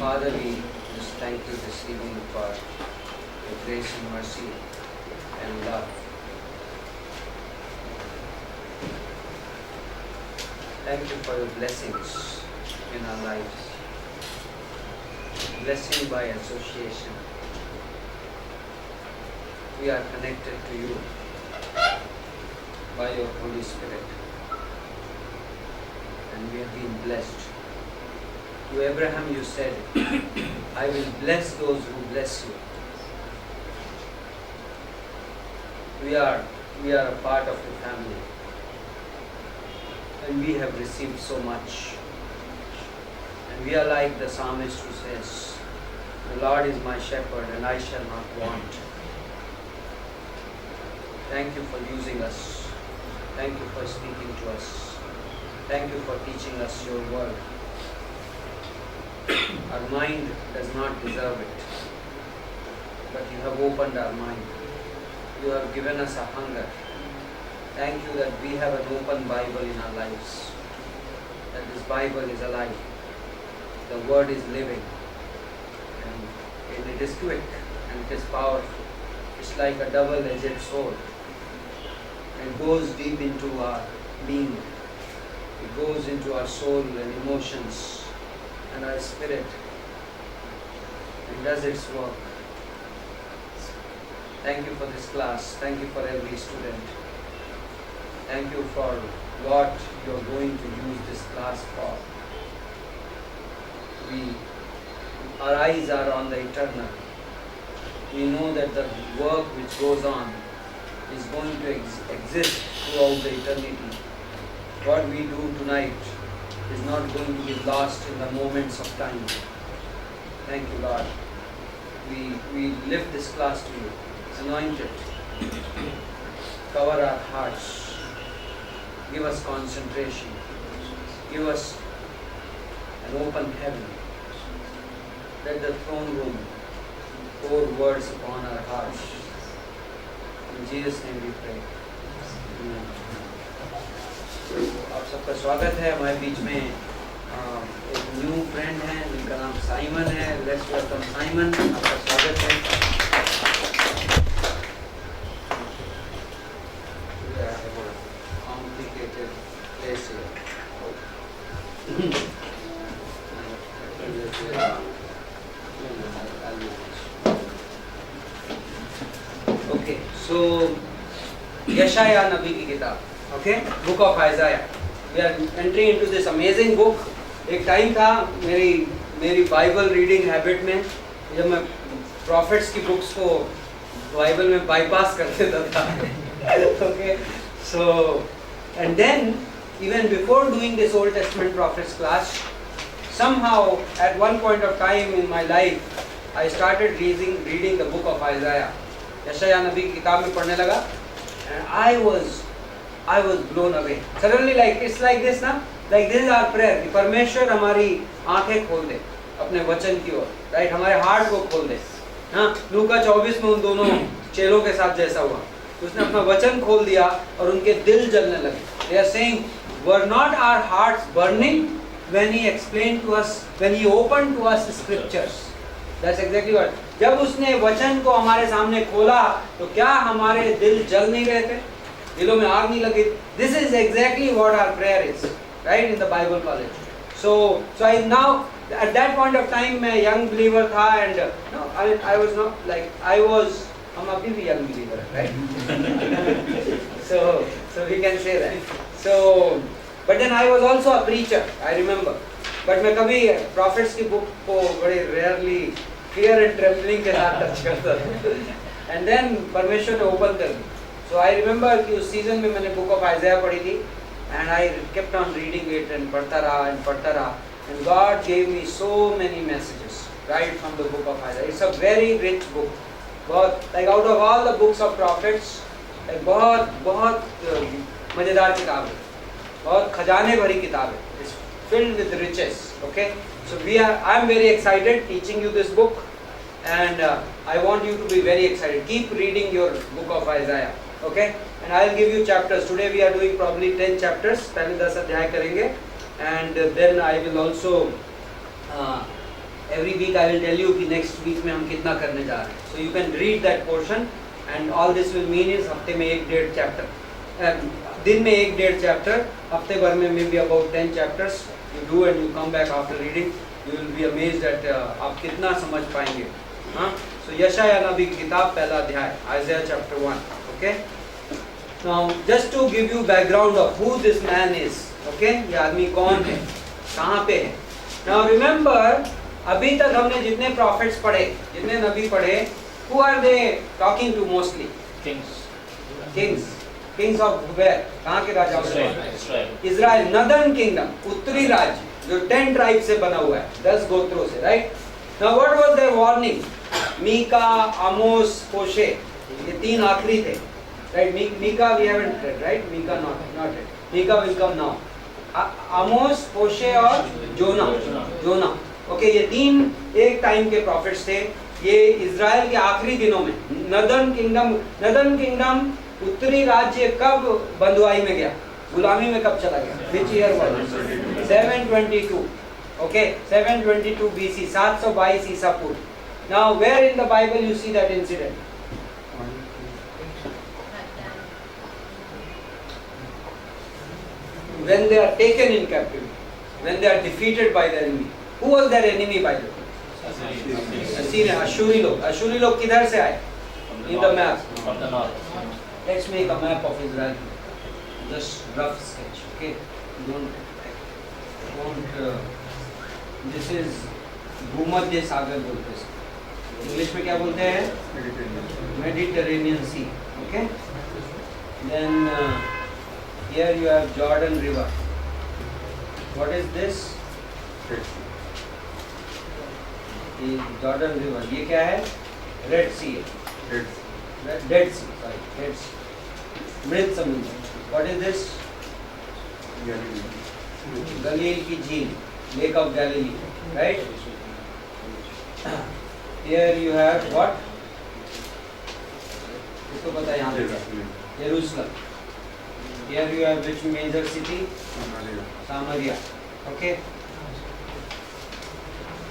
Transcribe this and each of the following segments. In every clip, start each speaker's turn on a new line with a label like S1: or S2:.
S1: Father, we just thank you this evening for your grace and mercy and love. Thank you for your blessings in our lives. Blessing by association. We are connected to you by your Holy Spirit. And we have been blessed. To Abraham you said, I will bless those who bless you. We are a part of your family. And we have received so much. And we are like the psalmist who says, the Lord is my shepherd and I shall not want. Thank you for using us. Thank you for speaking to us. Thank you for teaching us your word. Our mind does not deserve it. But you have opened our mind. You have given us a hunger. Thank you that we have an open Bible in our lives. That this Bible is alive. The word is living. And it is quick and it is powerful. It's like a double-edged sword. It goes deep into our being. It goes into our soul and emotions and our spirit. It does its work. Thank you for this class. Thank you for every student. Thank you for what you are going to use this class for. Our eyes are on the eternal. We know that the work which goes on is going to exist throughout the eternity. What we do tonight is not going to be lost in the moments of time. Thank you, Lord. We lift this class to you. Anoint it. Cover our hearts. Give us concentration. Give us an open heaven. Let the throne room pour words upon our hearts. In Jesus' name we pray. Amen. आप सबका स्वागत है हमारे बीच में एक new friend है जिनका नाम साइमन है. Let's welcome Simon. आपका स्वागत है. Complicated place here. Okay, so यशाया नबी की किताब. Okay, book of Isaiah. We are entering into this amazing book. एक टाइम था मेरी बाइबल रीडिंग हैबिट में जब मैं प्रॉफिट्स की बुक्स को बाइबल में बाईपास कर देता था. Okay, so and then even before doing this Old Testament prophets class, somehow at one point of time in my life I started reading the book of Isaiah. यशाया नबी की किताब में पढ़ने लगा and I was blown away. Suddenly it's like this ना, like this is our prayer कि परमेश्वर हमारी आंखें खोल दे अपने वचन की ओर, राइट, हमारे हार्ट को खोल दे. हाँ, लूका 24 में उन दोनों चेलों के साथ जैसा हुआ, उसने अपना वचन खोल दिया और उनके दिल जलने लगे. They are saying, were not our hearts burning when he explained to us, when he opened to us scriptures? That's exactly what. जब उसने वचन को हमारे सामने खोला तो क्या हमारे दिल जल नहीं रहे थे, दिलों में आग नहीं लगी? This is exactly what our prayer is, right, in the Bible college. So I now at that point of time मैं young believer था and no, I was not like I was. हम अभी भी young believer, right? so we can say that. So but then I was also a preacher, I remember. But मैं कभी prophets की book को बड़े rarely fear and trembling के साथ touch करता था. And then परमेश्वर ने open कर दी. So I remember कि उस season में मैंने book of Isaiah पढ़ी थी and I kept on reading it and पढ़ता रहा and God gave me so many messages right from the book of Isaiah. It's a very rich book. बहुत like out of all the books of prophets, like बहुत मजेदार किताब है, बहुत खजाने भरी किताब है. It's filled with riches. Okay, so I'm very excited teaching you this book, and I want you to be very excited. Keep reading your book of Isaiah. Okay, and I'll give you chapters. Today we are doing probably 10 chapters. पहले 10 अध्याय करेंगे, and then I will also every week I will tell you कि next week में हम कितना करने जा रहे हैं. So you can read that portion and all this will mean is हफ्ते में 1-1.5 chapter, दिन में 1-1.5 chapter, हफ्ते भर में maybe about 10 chapters you do and you come back after reading, you will be amazed at आप कितना समझ पाएंगे. हाँ, so यशाया नबी की किताब पहला अध्याय, Isaiah chapter 1. Okay. Now just to give you background of who this man is. Okay, ये आदमी कौन है, कहाँ पे है. Now remember, अभी तक हमने जितने prophets पढ़े, जितने नबी पढ़े, who are they talking to mostly? Kings of where? कहाँ के राजाओं से? Israel, northern kingdom, उत्तरी राज्य, जो 10 tribes से बना हुआ है, 10 गोत्रों से, right? Now what was their warning? Mika, आमोस, होशे, ये 3 आखिरी थे, right? Mika we haven't read, right? Mika not read. Mika will come now. आमोस, होशे और जोना. ओके, ये 3 एक टाइम के प्रॉफिट्स थे. ये इज़राइल के आखिरी दिनों में नदर्न किंगडम उत्तरी राज्य कब बंधुआई में गया, गुलामी में कब चला गया? Which year was it? 722. Okay, 722 BC, 722 ईसा पूर्व. Now where in the Bible you see that incident? When they are taken in captivity, when they are defeated by the enemy. Who was their enemy by the way? Assyria, Ashuri लोग किधर से आए? In the map. Let's make a map of Israel. Just rough sketch, okay? Don't. This is भूमध्य सागर बोलते हैं. English में क्या बोलते हैं? Mediterranean Sea. Okay? Then here you have Jordan River. What is this? Jordan River. ये क्या है? Red Sea. Dead Sea. Sorry, Dead Sea. मृत समुद्र. What is this? गलील की झील. Lake of Galilee. Right? Here you have what? इसको पता है यहाँ पे? Jerusalem. Here you have which major city? Samaria. Okay.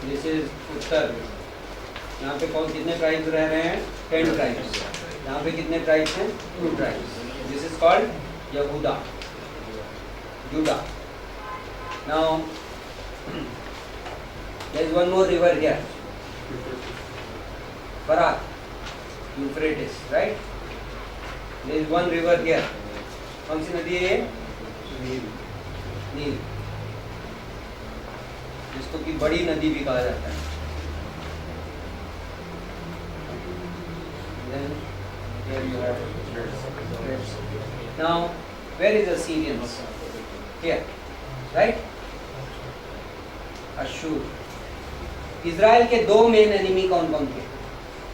S1: This is उत्तर. यहाँ पे कौन कितने ट्राइब्स रह रहे हैं? 10 ट्राइब्स. यहाँ पे कितने ट्राइब्स हैं? 2 tribes. This is called Yehuda. Judah. Now there is one more river here. Farat. Euphrates, right? There is one river here. कौन सी नदी है? नील. जिसको कि बड़ी नदी भी कहा जाता है. Then here you have now where is Assyrians? Here, right? Ashur. Israel के 2 मेन एनिमी कौन कौन थे?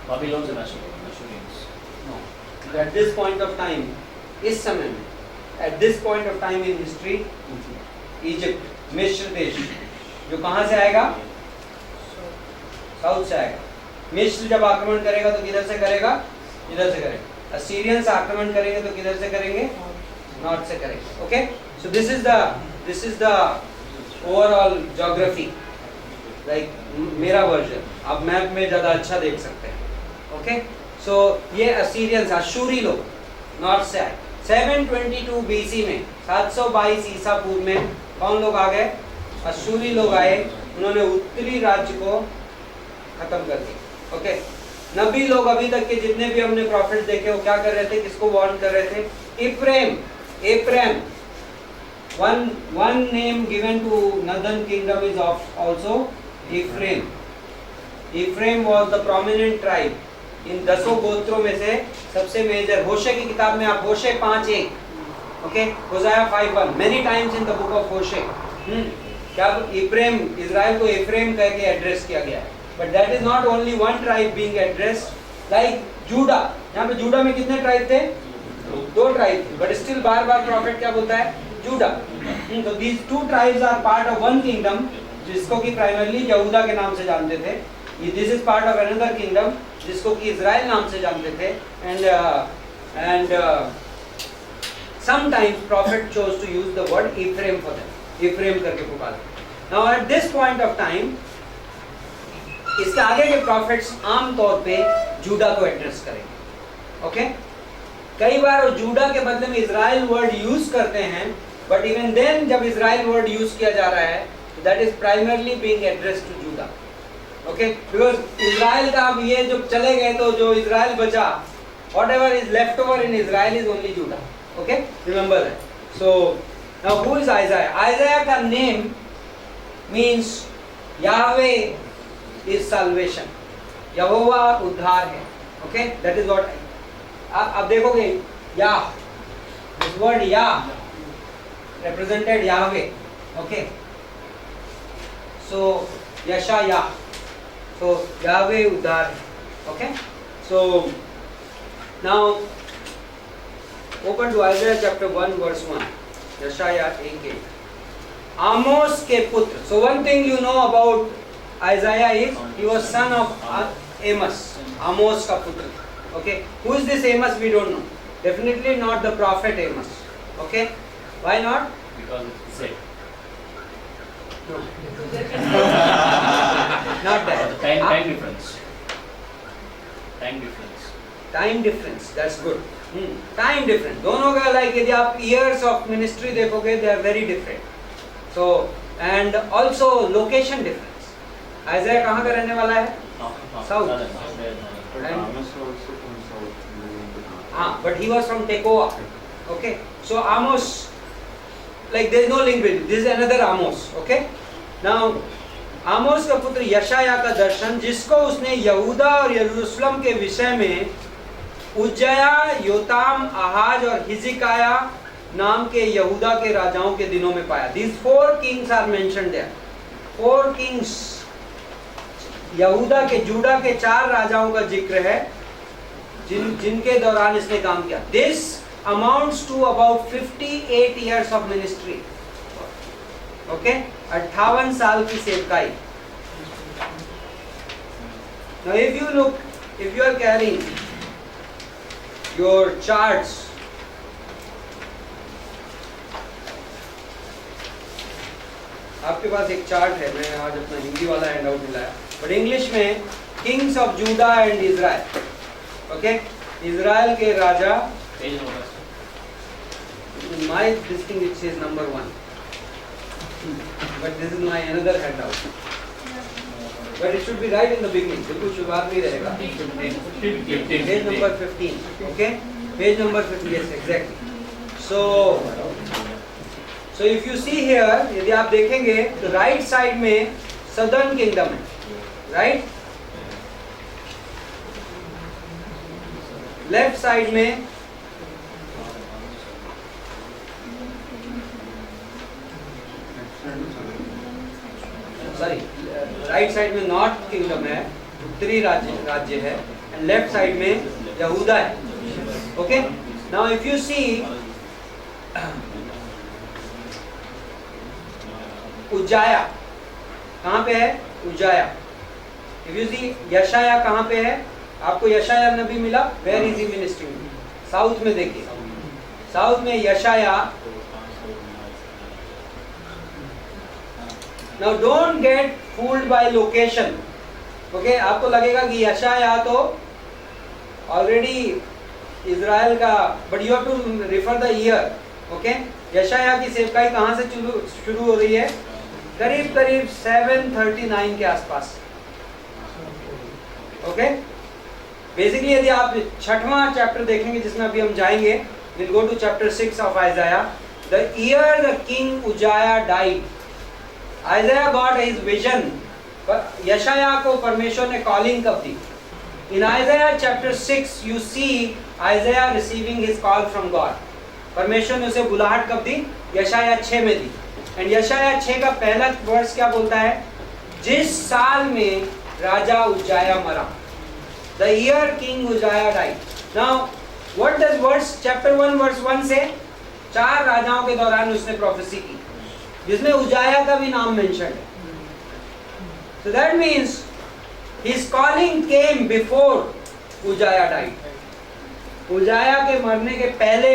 S2: Babylons and Assyrians.
S1: No. At this point of time, इस समय में, at this point of time in history, Egypt, मिस्र देश, जो कहाँ से आएगा? साउथ से आएगा. मिस्र जब आक्रमण करेगा तो किधर से करेगा? इधर से करेगा. असीरियंस आक्रमण करेंगे तो किधर से करेंगे? नॉर्थ से करेंगे. Okay, so this is the overall geography. Like मेरा वर्जन आप मैप में ज़्यादा अच्छा देख सकते हैं. ओके, सो ये असीरियंस, अशूरी लोग नॉर्थ से आए. 722 BC में, 722 ईसा पूर्व में कौन लोग आ गए? अशूरी लोग आए. उन्होंने उत्तरी राज्य को खत्म कर दिया. ओके, नबी लोग अभी तक के जितने भी हमने प्रॉफिट देखे वो क्या कर रहे थे? किसको वार्न कर रहे थे? Ephraim. One name given to northern kingdom is also Ephraim. Ephraim was the prominent tribe. इन 10 गोत्रों में से सबसे मेजर. होशे की किताब में आप Hosea 5:1, okay, Hosea 5:1, many times in the book of Hosea. क्या इफ्रेम, इज़राइल को इफ्रेम कह के एड्रेस किया गया है. But that is not only one tribe being addressed. Like Judah, यहाँ पे जूडा में कितने ट्राइब थे? 2 ट्राइब थे. बट स्टिल बार बार प्रॉफिट क्या बोलता है? जूडा. तो these 2 tribes are part of one kingdom, जिसको कि प्राइमरली यहूदा के नाम से जानते थे. This is part of another kingdom जिसको कि इज़राइल नाम से जानते थे. And sometimes prophet chose to use the word Ephraim for them. Ephraim करके पुकारा. Now at this point of time, इसके आगे के प्रॉफिट्स आम तौर पे जूडा को एड्रेस करेंगे। ओके, कई बार वो जूडा के बदले में इजराइल वर्ड यूज करते हैं, बट इवन देन जब इजराइल वर्ड यूज किया जा रहा है that is primarily being addressed to Judah. Okay, because Israel का अब ये जब चले गए तो जो इजराइल बचा, whatever is left over in Israel is only Judah. Okay, remember that. So now who is Isaiah? Isaiah का name means Yahweh is salvation. यहोवा उद्धार है। Okay, that is what आप देखोगे Yah, this word Yah represented Yahweh. Okay, so Yeshayah, so Yahweh उद्धार है। Okay, so now open to Isaiah chapter 1 verse 1. Yeshayah 1:8. Amos के पुत्र. So one thing you know about Isaiah is he was son of Amos. Amos का पुत्र. Okay. Who is this Amos? We don't know. Definitely not the prophet Amos. Okay. Why not?
S2: Because it's Z.
S1: No. Not that.
S2: Time difference. Time difference.
S1: Time difference, that's good. Time difference दोनों का, like यदि आप years of ministry देखोगे they are very different. So and also location difference. Isaiah कहाँ का रहने वाला है? साउथ। हाँ, but he was from Tekoa. Okay, so Amos, like there is no link with this, is another Amos. Okay, now Amos का पुत्र यशाया का दर्शन, जिसको उसने यहूदा और यरूशलेम के विषय में उज्जया, योताम, आहाज और हिजकिया नाम के यहूदा के राजाओं के दिनों में पाया। These 4 kings are mentioned there. 4 kings, यहूदा के, जूडा के 4 राजाओं का जिक्र है जिनके दौरान इसने काम किया। This amounts to about 58 years of ministry. Okay, 58 साल की सेवकाई। Now if you look, if you are carrying your charts, आपके पास एक चार्ट है, मैं आज अपना हिंदी वाला हैंड आउट मिलाया, बट इंग्लिश में kings of Judah and Israel. Okay, Israel के राजा, my this thing it says number 1, but this is my another handout, but it should be right in the beginning, बिल्कुल शुरुआत में रहेगा। Page number 15। Okay, page number 15, yes exactly. So if you see here, यदि आप देखेंगे तो right side में southern kingdom है, राइट? लेफ्ट साइड में राइट साइड में नॉर्थ किंगडम है, उत्तरी राज्य है, एंड लेफ्ट साइड में यहूदा है। ओके, नाउ इफ यू सी उज्जाया कहाँ पे है? उज्जाया। इफ यू सी यशाया कहाँ पे है? आपको यशाया नबी मिला, where is he ministering? South में देखिए, साउथ में यशाया। Now don't get fooled by location. Okay, आपको लगेगा कि यशाया तो ऑलरेडी इजराइल का, but you have to refer the year. Okay, यशाया की सेवकाई कहाँ से शुरू हो रही है? करीब करीब 739 के आसपास। ओके, बेसिकली यदि आप 6वां चैप्टर देखेंगे जिसमें अभी हम जाएंगे, we'll go to chapter 6 of Isaiah. The year the king Uzziah died, Isaiah got his vision. यशाया को परमेश्वर ने कॉलिंग कब दी? In Isaiah chapter 6 you see Isaiah receiving his call from God. परमेश्वर ने उसे बुलाहट कब दी? यशाया 6 में दी। एंड यशाया 6 का पहला वर्स क्या बोलता है? जिस साल में राजा उज्जाया मरा, the year king Uzziah died. Now what does verse chapter 1 verse 1 से? 4 राजाओं के दौरान उसने प्रोफेसी की जिसमें उज्जाया का भी नाम मेंशन है। So that means his calling came before Uzziah died. उज्जाया के मरने के पहले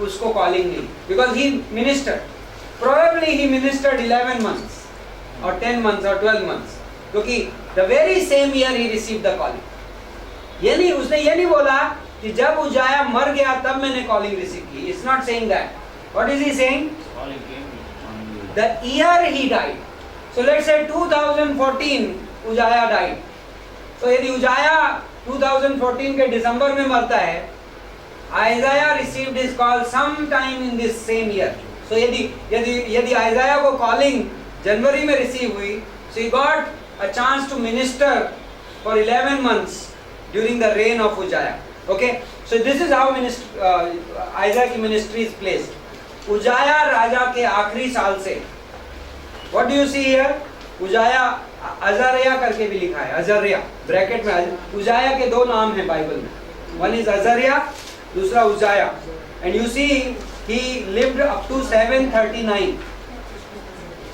S1: उसको कॉलिंग मिली, because he ministered. Probably he ministered 11 months or 10 months or 12 months. क्योंकि The very same year he received the calling. उसने ये नहीं बोला कि जब उजाया मर गया तब मैंने कॉलिंग रिसीव की. It's not saying that. What is he saying?
S2: Calling came on
S1: The year he died. So let's say 2014 उजाया died. तो यदि उजाया 2014 के दिसंबर में मरता है, Isaiah received his call sometime in this same year. So यदि Isaiah को calling जनवरी में receive हुई, so he got a chance to minister for 11 months during the reign of Uzziah. Okay, so this is how Isaiah की ministry is placed. Uzziah राजा के आखिरी साल से. What do you see here? Uzziah अजरिया करके भी लिखा है, अजरिया ब्रैकेट में. उजाया के दो नाम हैं बाइबल में. One is अजरिया, दूसरा उजाया. And you see he lived up to 739.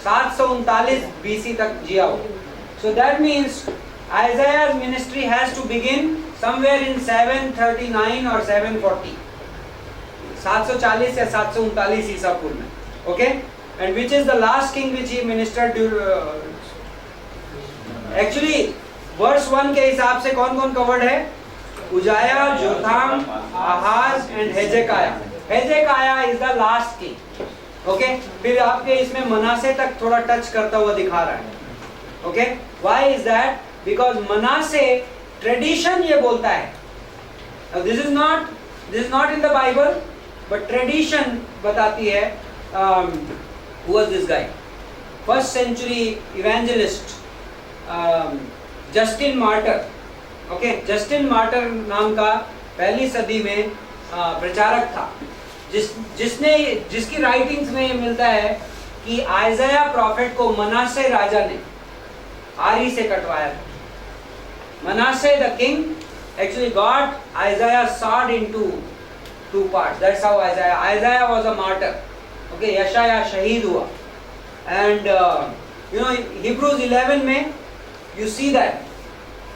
S1: 739 BC तक जिया हो. So that means Isaiah's ministry has to begin somewhere in 739 or 740. 740 या 739 ईसा पूर्व में. Okay? And which is the last king which he ministered to? Actually, verse 1 के हिसाब से कौन-कौन covered है? उजाया, जोथाम, आहाज and हेजेकाया. हेजेकाया is the last king. Okay? फिर आपके इसमें मनासे तक थोड़ा टच करता हुआ दिखा रहा है. Okay? Why is that? Because मनासे tradition ये बोलता है. Now this is not in the Bible, but tradition बताती है. Who was this guy? First century evangelist Justin martyr. Okay, Justin martyr नाम का पहली सदी में प्रचारक था, जिसकी राइटिंग्स में मिलता है कि आइज़ाया प्रॉफिट को मनासे राजा ने आरी से कटवाया था. मनासे the king actually got Isaiah sawed into two parts. That's how Isaiah was a martyr. Okay, यशाया शहीद हुआ. And Hebrews 11 में you see that,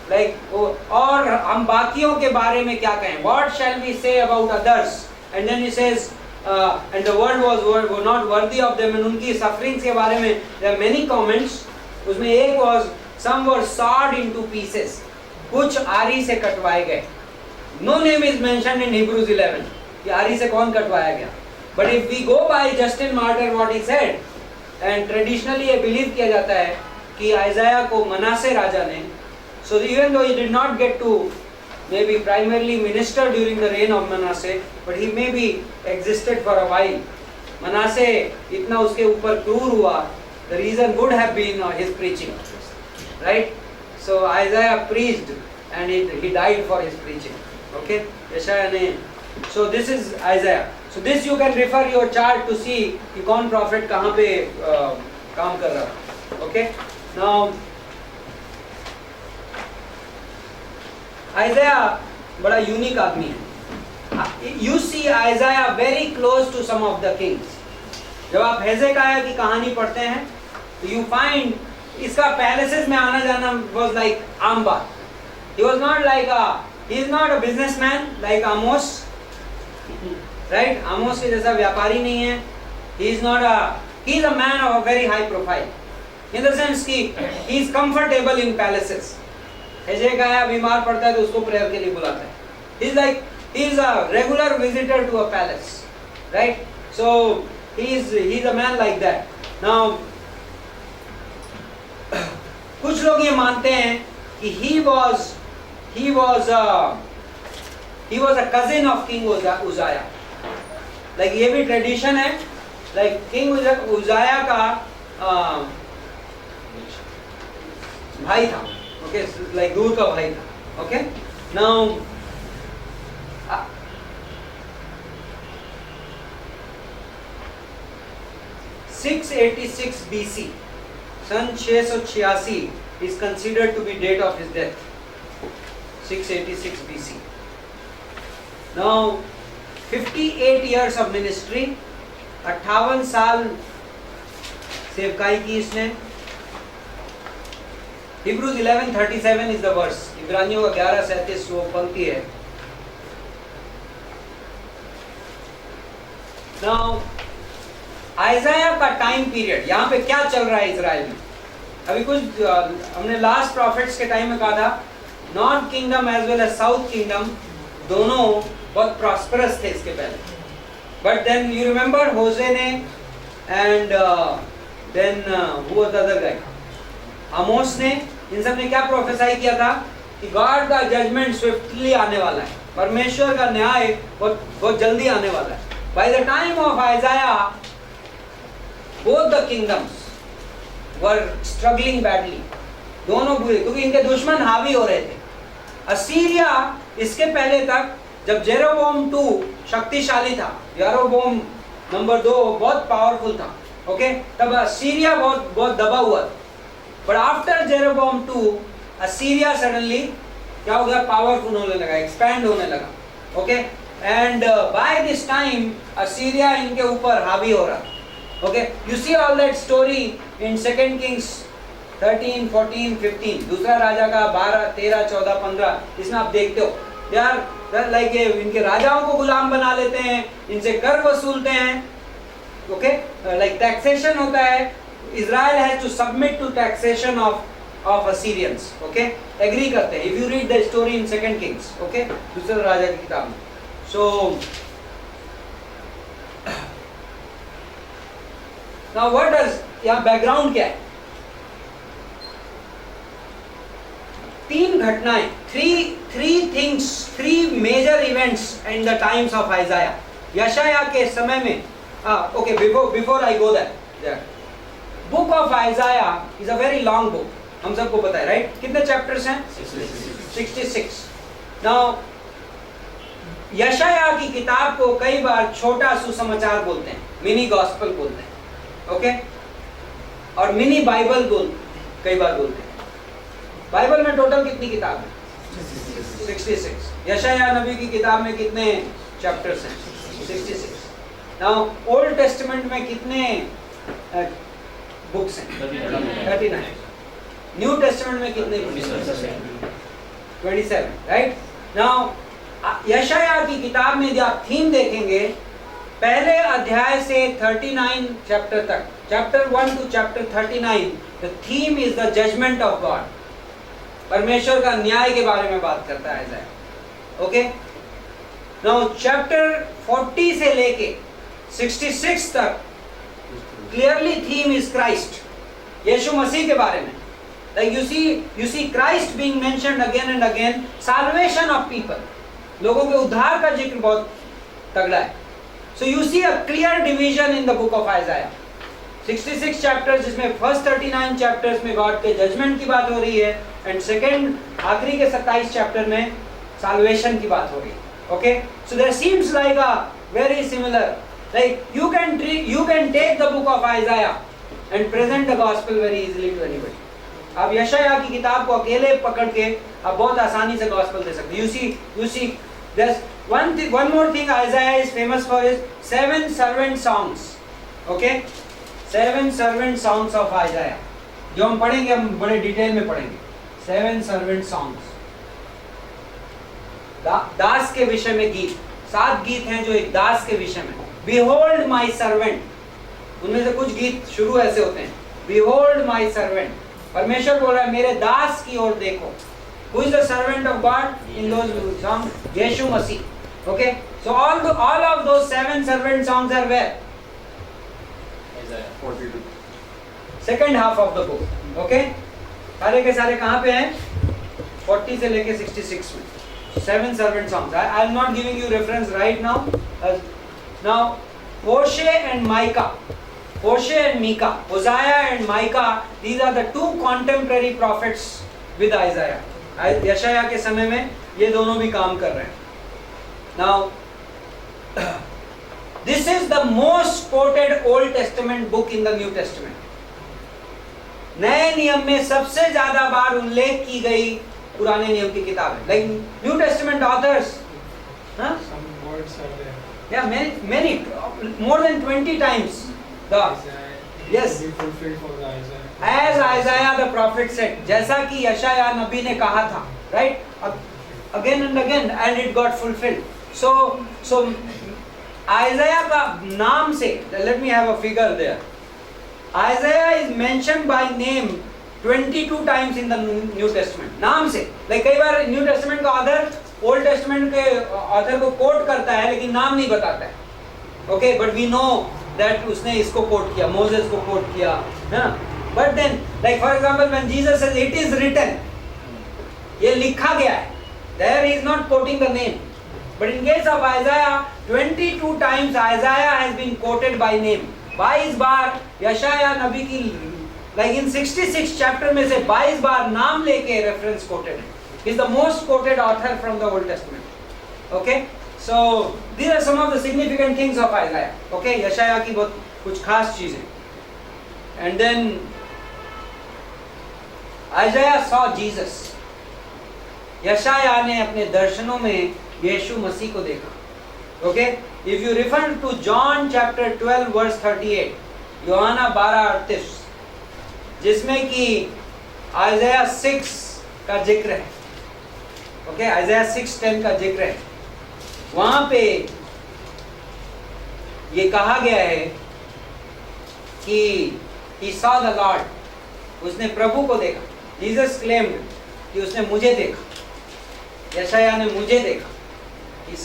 S1: like, और हम बाकियों के बारे में क्या कहें? What shall we say about others? And then he says, and the world was not worthy of them. And उनकी sufferings के बारे में there are many comments. उसमें एक was some were sawed into pieces. कुछ आरी से कटवाए गए. No name is mentioned in Hebrews 11 कि आरी से कौन कटवाया गया. But if we go by Justin Martyr what he said, and traditionally ये believe किया जाता है कि आइज़ाया को मनासे राजा ने, so even though he did not get to maybe primarily minister during the reign of Manasseh, but he maybe existed for a while. मनासे इतना उसके ऊपर क्रूर हुआ, the reason would have been his preaching, right? So Isaiah preached and he died for his preaching. Okay, यशाया ने. So this is Isaiah. So this you can refer your chart to see कि कौन prophet कहाँ पे काम कर रहा है. Okay, now Isaiah बड़ा यूनिक आदमी है. You see Isaiah very close to some of the kings. जब आप हेजेकाया की कहानी पढ़ते हैं तो you find इसका पैलेसेस में आना जाना was like आम बात. He was not like he is not a businessman like Amos, right? Amos के जैसा व्यापारी नहीं है. He is a man of a very high profile. In the sense कि he is comfortable in palaces. हेजेकाया बीमार पड़ता है तो उसको प्रेयर के लिए बुलाता है. He is a regular visitor to a palace, right? So he is a man like that. Now कुछ लोग ये मानते हैं कि he was a cousin of King Uzziah. Like ये भी tradition है, like King Uzziah का भाई था. Okay, like दूर का भाई था. Okay, now 686 BC, sun 686 is considered to be date of his death. 686 BC. Now 58 years of ministry, 58 साल सेवकाई की इसने. Hebrews 11:37 is the verse. इब्रानियों का 11:37 वो पंक्ति है. Now आइज़ाया का टाइम पीरियड, यहाँ पे क्या चल रहा है इजराइल में? अभी कुछ हमने लास्ट प्रॉफिट्स के टाइम में कहा था, north kingdom as well as south kingdom दोनों बहुत प्रॉस्परस थे इसके पहले, but then you remember Hosea ने and then who was the other guy, Amos ने, इन सब ने क्या प्रोफेसाई किया था कि गॉड का जजमेंट स्विफ्टली आने वाला है, परमेश्वर का न्याय बहुत बहुत जल्दी आने वाला है। By the time of आइजाया both the kingdoms were struggling badly, दोनों बुरे, क्योंकि इनके दुश्मन हावी हो रहे थे। असीरिया इसके पहले तक जब जेरोबोम 2 शक्तिशाली था, जेरोबोम नंबर 2 बहुत पावरफुल था, ओके, तब असीरिया बहुत बहुत दबा हुआ था। But after Jeroboam 2 Assyria suddenly क्या हो गया, पावरफुल होने लगा, एक्सपैंड होने लगा, okay, and by this time Assyria इनके ऊपर हावी हो रहा, okay. You see all that story in 2 Kings 13, 14, 15, दूसरा राजा का 12, 13, 14, 15, इसमें आप देखते हो यार लाइक इनके राजाओं को गुलाम बना लेते हैं, इनसे कर वसूलते हैं, ओके, लाइक टैक्सेशन होता है, Israel has to submit to taxation of Assyrians, okay, agree करते हैं। If you read the story in 2 kings, okay, दूसरे राजा की किताब में। सो नाउ व्हाट डज, यहाँ बैकग्राउंड क्या है, 3 घटनाएं, 3 major events in the times of Isaiah, यशाया के समय में। Okay, before I go that, book of Isaiah is a very long book, हम सबको पता है, राइट? कितने चैप्टर्स हैं? 66। नाउ यशाया की किताब को कई बार छोटा सुसमाचार बोलते हैं, मिनी गॉस्पेल बोलते हैं, ओके, और मिनी बाइबल कई बार बोलते हैं। बाइबल में टोटल कितनी किताब है? 66। यशाया नबी की किताब में कितने चैप्टर्स हैं? 66। नाउ ओल्ड टेस्टामेंट में कितने बुक्स हैं? 39। न्यू टेस्टामेंट में कितने बुक्स हैं? 27, राइट? नाउ यशाया की किताब में यदि आप थीम देखेंगे, पहले अध्याय से 39 चैप्टर तक, chapter 1 to chapter 39, the theme is the judgement of God, परमेश्वर का न्याय के बारे में बात करता है आइज़ाया, ओके। नाउ चैप्टर 40 से लेके 66 तक क्लियरली थीम इज क्राइस्ट, यीशु मसीह के बारे में। Like you see Christ being mentioned again and again, salvation of people, लोगों के उद्धार का जिक्र बहुत तगड़ा है। So you see a clear division in the book of Isaiah, 66 chapters, जिसमें first 39 chapters में God के judgment की बात हो रही है, and second आखिरी के 27 chapter में salvation की बात हो रही है, okay? So there seems like a very similar, like you can take the book of Isaiah and present the gospel very easily to anybody. आप यशाया की किताब को अकेले पकड़ के आप बहुत आसानी से गॉस्पेल दे सकते हैं। You see, there's one more thing Isaiah is famous for is 7 servant songs, okay? 7 servant songs of Isaiah, जो हम पढ़ेंगे, हम बड़े डिटेल में पढ़ेंगे। 7 servant songs, दास के विषय में गीत, 7 गीत हैं जो एक दास के विषय में। Behold my servant, उनमें से कुछ गीत शुरू ऐसे होते हैं, Behold my servant, परमेश्वर बोल रहा है मेरे दास की ओर देखो। Who is the servant of God in those songs? Yeshu Masih, okay? So all of those 7 servant songs are where?
S2: Isaiah 42.
S1: Second half of the book, okay? सारे के सारे कहाँ पे हैं? 40 से लेके 66 में 7 servant songs. I am not giving you reference right now. Now Hosea and Micah, Hosea and Micah, Hosea and Micah, these are the 2 contemporary prophets with Isaiah. यशाया के समय में ये दोनों भी काम कर रहे हैं। Now this is the most quoted Old Testament book in the New Testament. नए नियम में सबसे ज्यादा बार उल्लेख की गई पुराने नियम की किताब है। Like New Testament authors, huh?
S3: Some words are there.
S1: Yeah, many, more than 20 times. Yes.
S3: Be fulfilled for the Isaiah.
S1: As Isaiah the prophet said, जैसा कि यशाया नबी ने कहा था, right? Again and again, and it got fulfilled. So Isaiah का नाम से, let me have a figure there. Isaiah is mentioned by name 22 times in the New Testament नाम से. Like कई बार न्यू टेस्टमेंट का ऑथर ओल्ड टेस्टमेंट के author को कोट करता है लेकिन नाम नहीं बताता है. Okay, but we know that उसने इसको कोट किया, मोसेस को कोट किया, है ना. But then like for example when Jesus says it is written, ये लिखा गया है, there he is not quoting the name. But in case of Isaiah 22 times Isaiah has been quoted by name. 22 बार यशाया नबी की like in 66 chapter में से 22 बार नाम लेके रेफरेंस कोटेड है. He is the most quoted author from the Old Testament. Okay, so these are some of the significant things of Isaiah. Okay, यशाया की बहुत कुछ खास चीजें. And then Isaiah saw Jesus. यशाया ने अपने दर्शनों में यीशु मसीह को देखा. Okay, if you refer to John chapter 12 verse 38, यूहन्ना 12:38, जिसमें कि आइज़ाया 6 का जिक्र है. ओके, आइज़ाया 6:10 का जिक्र है. वहां पे ये कहा गया है कि he saw the Lord, उसने प्रभु को देखा. Jesus claimed कि उसने मुझे देखा, यशाया ने मुझे देखा. He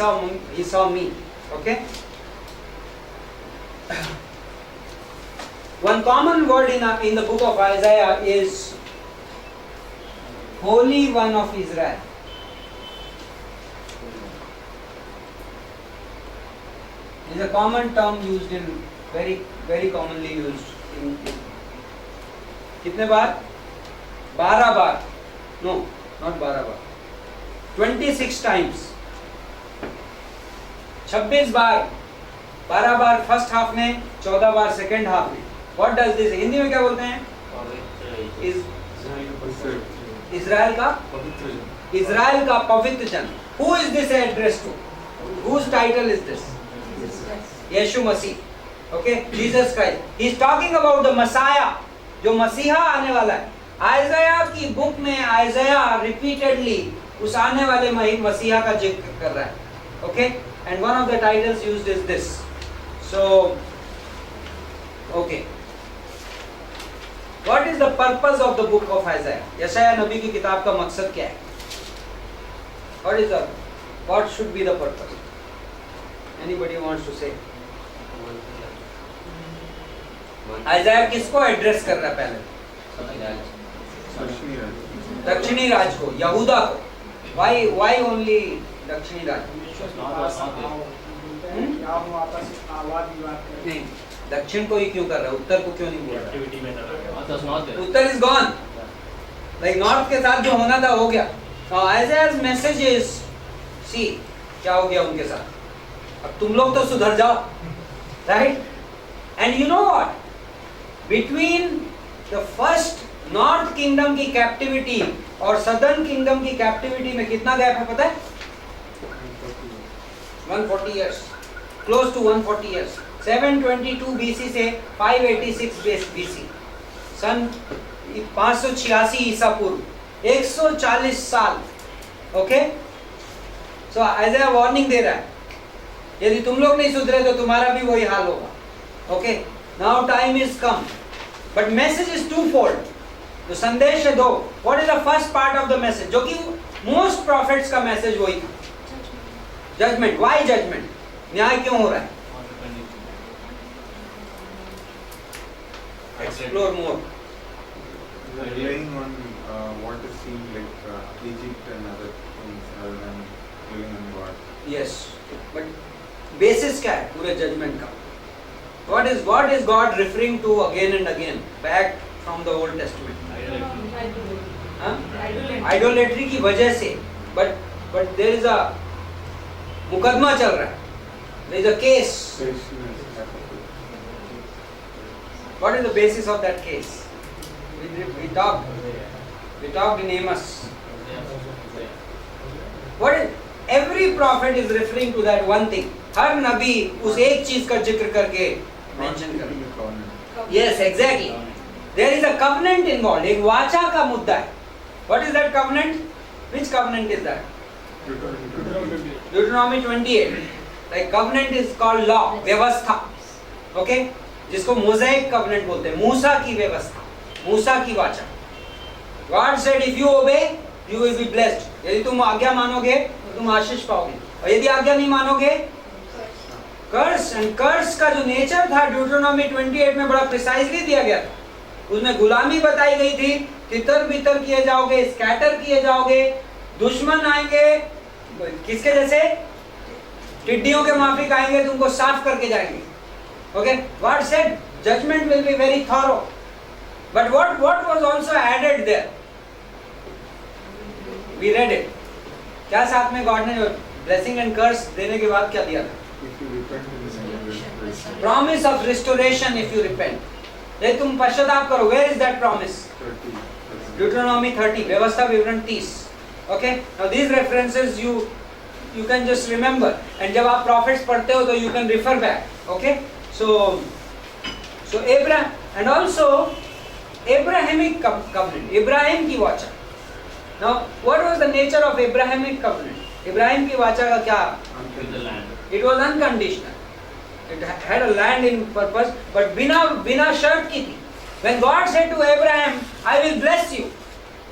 S1: saw me. Okay. One common word in the book of Isaiah is Holy One of Israel. It is a common term used in very commonly used in कितने बार? 12 बार. No, not 12 bar. 26 times. 26 bar. 12 bar first half में, 14 बार second half में. What does this? Hindi में क्या बोलते हैं? Israel का पवित्र जन. Who is this addressed to? Whose title is this? Yeshu Masih. Okay, Jesus Christ. He is talking about the Messiah, जो मसीहा आने वाला है. आइज़ाया की बुक में आइज़ाया रिपीटेडली उस आने वाले मसीहा का जिक्र कर रहा है. Okay, and one of the titles used is this. So, okay. What is the purpose of the book of Isaiah? यशाया नबी की किताब का मकसद क्या है? What should be the purpose? Anybody wants to say? Isaiah किसको एड्रेस कर रहा है पहले? दक्षिणी राज को, यहूदा को. Why only दक्षिणी राज? नहीं, दक्षिण को ही क्यों कर रहा है, उत्तर को क्यों नहीं बोल रहा? उत्तर इज गॉन. लाइक नॉर्थ के साथ जो होना था हो गया. Isaiah's message is, see क्या हो गया उनके साथ. अब तुम लोग तो सुधर जाओ, right? And you know what? Between the first North Kingdom की कैप्टिविटी और Southern Kingdom की कैप्टिविटी में कितना गैप है पता है? 140 years, close to 140 years. 722 BC से 586 BC, सन 586 ईसा पूर्व, 140 साल. ओके, सो आइज़ाया वार्निंग दे रहा है, यदि तुम लोग नहीं सुधरे तो तुम्हारा भी वही हाल होगा. Okay, now time is come, but message is twofold. जो संदेश है दो. What is the first part of the message, जो कि मोस्ट प्रॉफिट्स का मैसेज वही था, जजमेंट. Why judgement? न्याय क्यों हो रहा है? Explore more.
S4: Relying on what is seen like Egypt and other things rather than relying on God.
S1: Yes, but basis क्या है पूरे judgment का? What is God referring to again and again back from the Old Testament? हाँ? Idolatry की वजह से, but there is a मुकदमा चल रहा है. There is a case. What is the basis of that case? We talked in Amos. What is? Every prophet is referring to that one thing. हर नबी उस एक चीज का जिक्र करके मेंशन कर रहा है. Yes, exactly. There is a covenant involved. एक वाचा का मुद्दा है. What is that covenant? Which covenant is that? Deuteronomy 28. Like covenant is called law, व्यवस्था. Okay? जिसको मोज़ेक कवनेंट बोलते हैं, मूसा की व्यवस्था, मूसा की वाचा. God said if you obey, you will be blessed. यदि तुम आज्ञा मानोगे तो तुम आशीष पाओगे, और यदि आज्ञा नहीं मानोगे कर्स. एंड कर्स का जो नेचर था ड्यूटरोनॉमी 28 में बड़ा प्रिसाइजली दिया गया था. उसमें गुलामी बताई गई थी, तितर बितर किए जाओगे, स्कैटर किए जाओगे, दुश्मन आएंगे किसके जैसे, टिड्डियों के माफिक आएंगे, तुमको साफ करके जाएंगे. Okay, God said judgement will be very thorough. But what was also added there, we read it. क्या साथ में गॉड ने ब्लेसिंग एंड कर्स देने के बाद क्या दिया था?
S4: If you repent in the name of Christ.
S1: Promise of restoration if you repent. यदि तुम पश्चाताप करो, where is that promise?
S4: 30.
S1: Deuteronomy 30, व्यवस्था विवरण 30. Okay, now these references you can just remember, and जब आप prophets पढ़ते हो तो you can refer back. Okay, so Abraham, and also Abrahamic covenant, Ibrahim की वाचा. Now what was the nature of Abrahamic covenant? Ibrahim की वाचा का क्या?
S2: With the land.
S1: It was unconditional. It had a land in purpose, but बिना शर्त की थी. When God said to Abraham, I will bless you,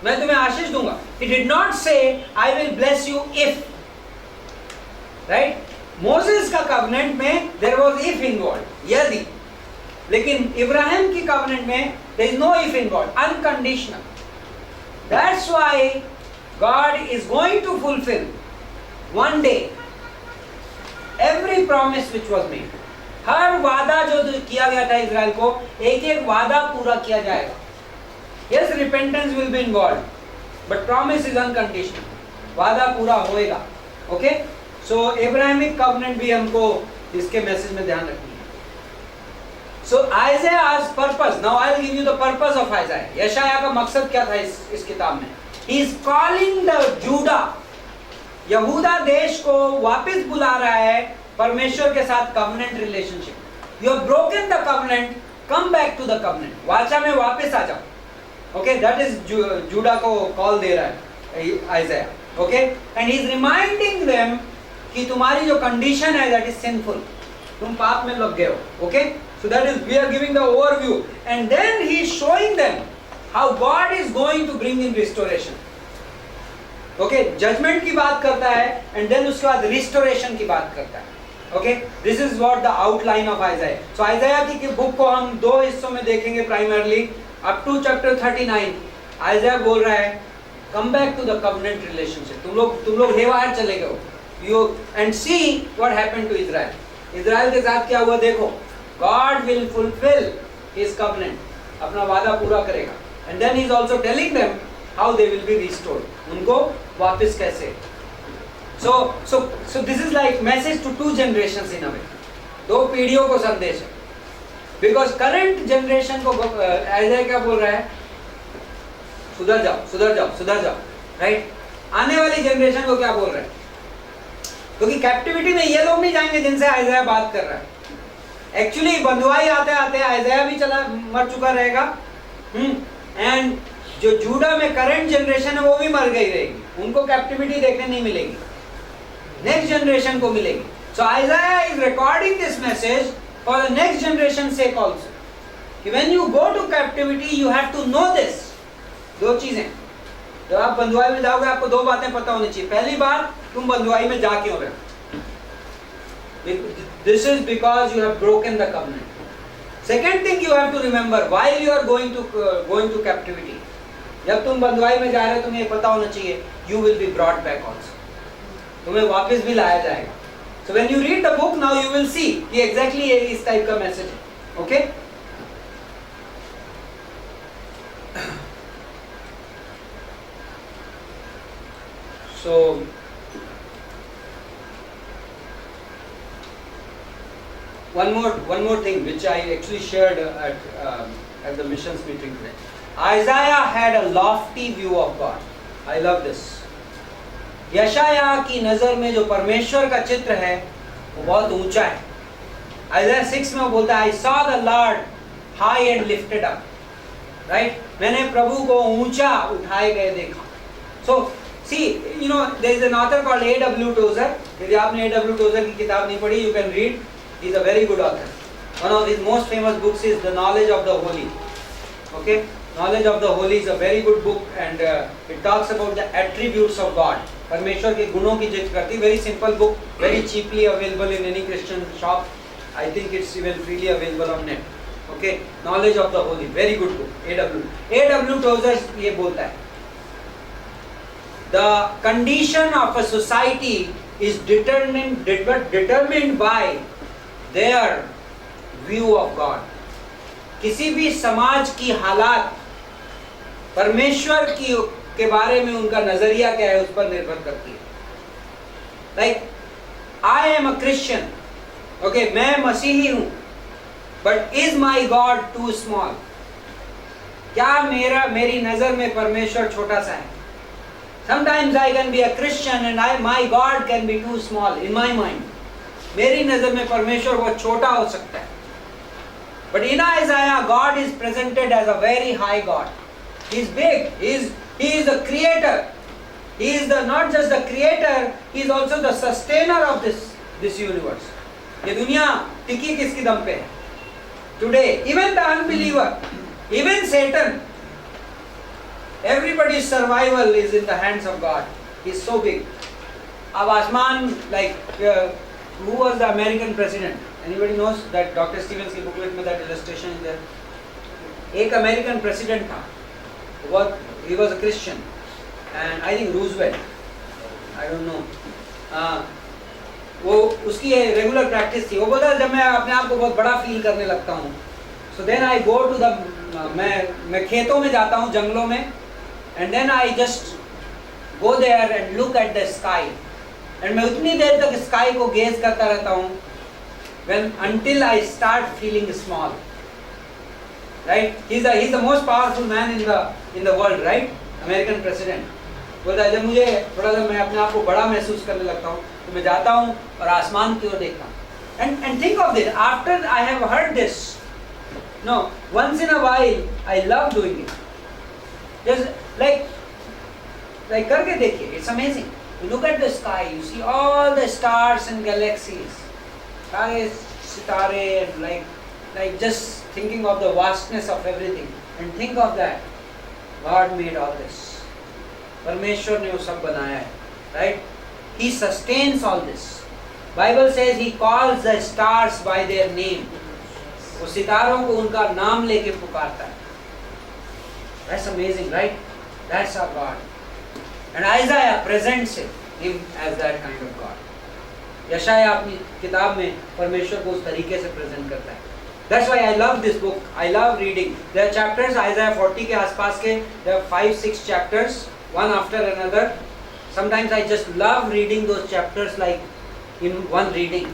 S1: मैं तुम्हें आशीष दूंगा. He did not say, I will bless you if. Right? Moses का covenant में there was if involved, यदि. लेकिन इब्राहिम की covenant में there is no if involved, unconditional. That's why God is going to fulfill one day every promise which was made. हर वादा जो किया गया था इजराइल को, एक एक वादा पूरा किया जाएगा. Yes, repentance will be involved, but promise is unconditional. वादा पूरा होएगा. Okay? So Abrahamic covenant भी हमको इसके मैसेज में ध्यान रखनी है. So Isaiah's purpose. Now I'll give you the purpose of Isaiah. यशाया का मकसद क्या था इस किताब में? He is calling the Judah, यहूदा देश को वापस बुला रहा है परमेश्वर के साथ covenant relationship. You have broken the covenant, come back to the covenant. वाचा में वापस आ जाओ. ओके, दैट इज जूडा को कॉल दे रहा है Isaiah. Okay, and he is reminding them कि तुम्हारी जो कंडीशन है दैट इज सिंफुल, तुम पाप में लग गए हो. Okay, so that is we are giving the overview, and then he is showing them how God is going to bring in restoration. Okay, judgement की बात करता है एंड देन उसके बाद रिस्टोरेशन की बात करता है. Okay, this is what the outline of Isaiah. So Isaiah की बुक को हम दो हिस्सों में देखेंगे primarily. Up to chapter 39 Isaiah बोल रहा है come back to the covenant relationship. तुम लोग हेवायर चले गए हो. You and see what happened to Israel. Israel के साथ क्या हुआ देखो. God will fulfil his covenant, अपना वादा पूरा करेगा. And then he is also telling them how they will be restored, उनको वापस कैसे. So this is like message to two generations in a way. दो पीढ़ियों को संदेश है. Because current generation को आइज़ाया क्या बोल रहा है? सुधर जाओ, सुधर जाओ, सुधर जाओ. राइट? आने वाली जनरेशन को क्या बोल रहा है? क्योंकि कैप्टिविटी में ये लोग नहीं जाएंगे जिनसे आइज़ाया बात कर रहा है. एक्चुअली बंधुआई आते आते आइज़ाया भी मर चुका रहेगा. एंड जो जूडा में करंट जनरेशन है वो भी मर गई रहेगी. उनको कैप्टिविटी देखने नहीं मिलेगी, नेक्स्ट जनरेशन को मिलेगी. So Isaiah is recording this message for the next generation sake also, कि when you go to captivity you have to know this. दो चीजें, जब आप बंधुआई में जाओगे आपको दो बातें पता होनी चाहिए. पहली बात, तुम बंधुआई में जा क्यों रहे हो? This is because you have broken the covenant. Second thing you have to remember while you are going to captivity. जब तुम बंधुआई में जा रहे हो तुम्हें ये पता होना चाहिए you will be brought back also, तुम्हें वापस भी लाया जाएगा. So when you read the book now you will see कि एग्जैक्टली ये इस टाइप का मैसेज है. Okay, so one more thing which I actually shared at the missions meeting today. Isaiah had a lofty view of God. I love this. यशाया की नजर में जो परमेश्वर का चित्र है वो बहुत ऊंचा है. Isaiah 6 में वो बोलता है I saw the Lord high and lifted up. Right? मैंने प्रभु को ऊंचा उठाए गए देखा. So see, you know there is an author called A.W. Tozer. यदि आपने A.W. Tozer की किताब नहीं पढ़ी, you can read. He is a very good author. One of his most famous books is The Knowledge of the Holy. Okay? Knowledge of the Holy is a very good book and it talks about the attributes of God. परमेश्वर के गुणों की जिक्र करती. Very simple book, very cheaply available in any Christian shop. I think it's even freely available on net. Okay, Knowledge of the Holy, very good book. A.W. Tozer ये बोलता है, the condition of a society is determined by their view of God. किसी भी समाज की हालात परमेश्वर की के बारे में उनका नजरिया क्या है उस पर निर्भर करती है. Like I am a Christian, okay, मैं मसीही हूँ, but is my God too small? क्या मेरी नजर में परमेश्वर छोटा सा है? Sometimes I can be a Christian and my God can be too small in my mind. मेरी नजर में परमेश्वर बहुत छोटा हो सकता है. But in Isaiah, God is presented as a very high God. He is big. He is the creator. He is not just the creator, he is also the sustainer of this universe. ये दुनिया टिकी किसकी दम पे है? Today, even the unbeliever, even Satan, everybody's survival is in the hands of God. He is so big. अब आसमान, like who was the American president? Anybody knows that Dr. Stevens की booklet में that illustration is there? एक American president था. He was a Christian, and I think Roosevelt. I don't know. वो उसकी regular practice थी. वो बोलता जब मैं अपने आप को बहुत बड़ा फील करने लगता हूँ, so then I go to the मैं खेतों में जाता हूँ, जंगलों में, and then I just go there and look at the sky, and मैं उतनी देर तक sky को gaze करता रहता हूँ, until I start feeling small. Right? He's the most powerful man in the world, right? American president. बोलता है जब मुझे थोड़ा सा मैं अपने आप को बड़ा महसूस करने लगता हूँ तो मैं जाता हूँ और आसमान की ओर देखता हूँ. And think of this. After I have heard this, no, once in a while I love doing it. Just like करके देखिए. It's amazing. You look at the sky, you see all the stars and galaxies. सारे सितारे and like just thinking of the vastness of everything, and think of that God made all this. परमेश्वर ने वो सब बनाया है, right? He sustains all this. Bible says He calls the stars by their name. वो सितारों को उनका नाम लेके पुकारता है. That's amazing, right? That's our God. And Isaiah presents him as that kind of God. यशाया अपनी किताब में परमेश्वर को उस तरीके से प्रेजेंट करता है. That's why I love this book. I love reading. There are chapters, Isaiah 40 के आसपास के, there are 5-6 chapters, one after another. Sometimes I just love reading those chapters like in one reading.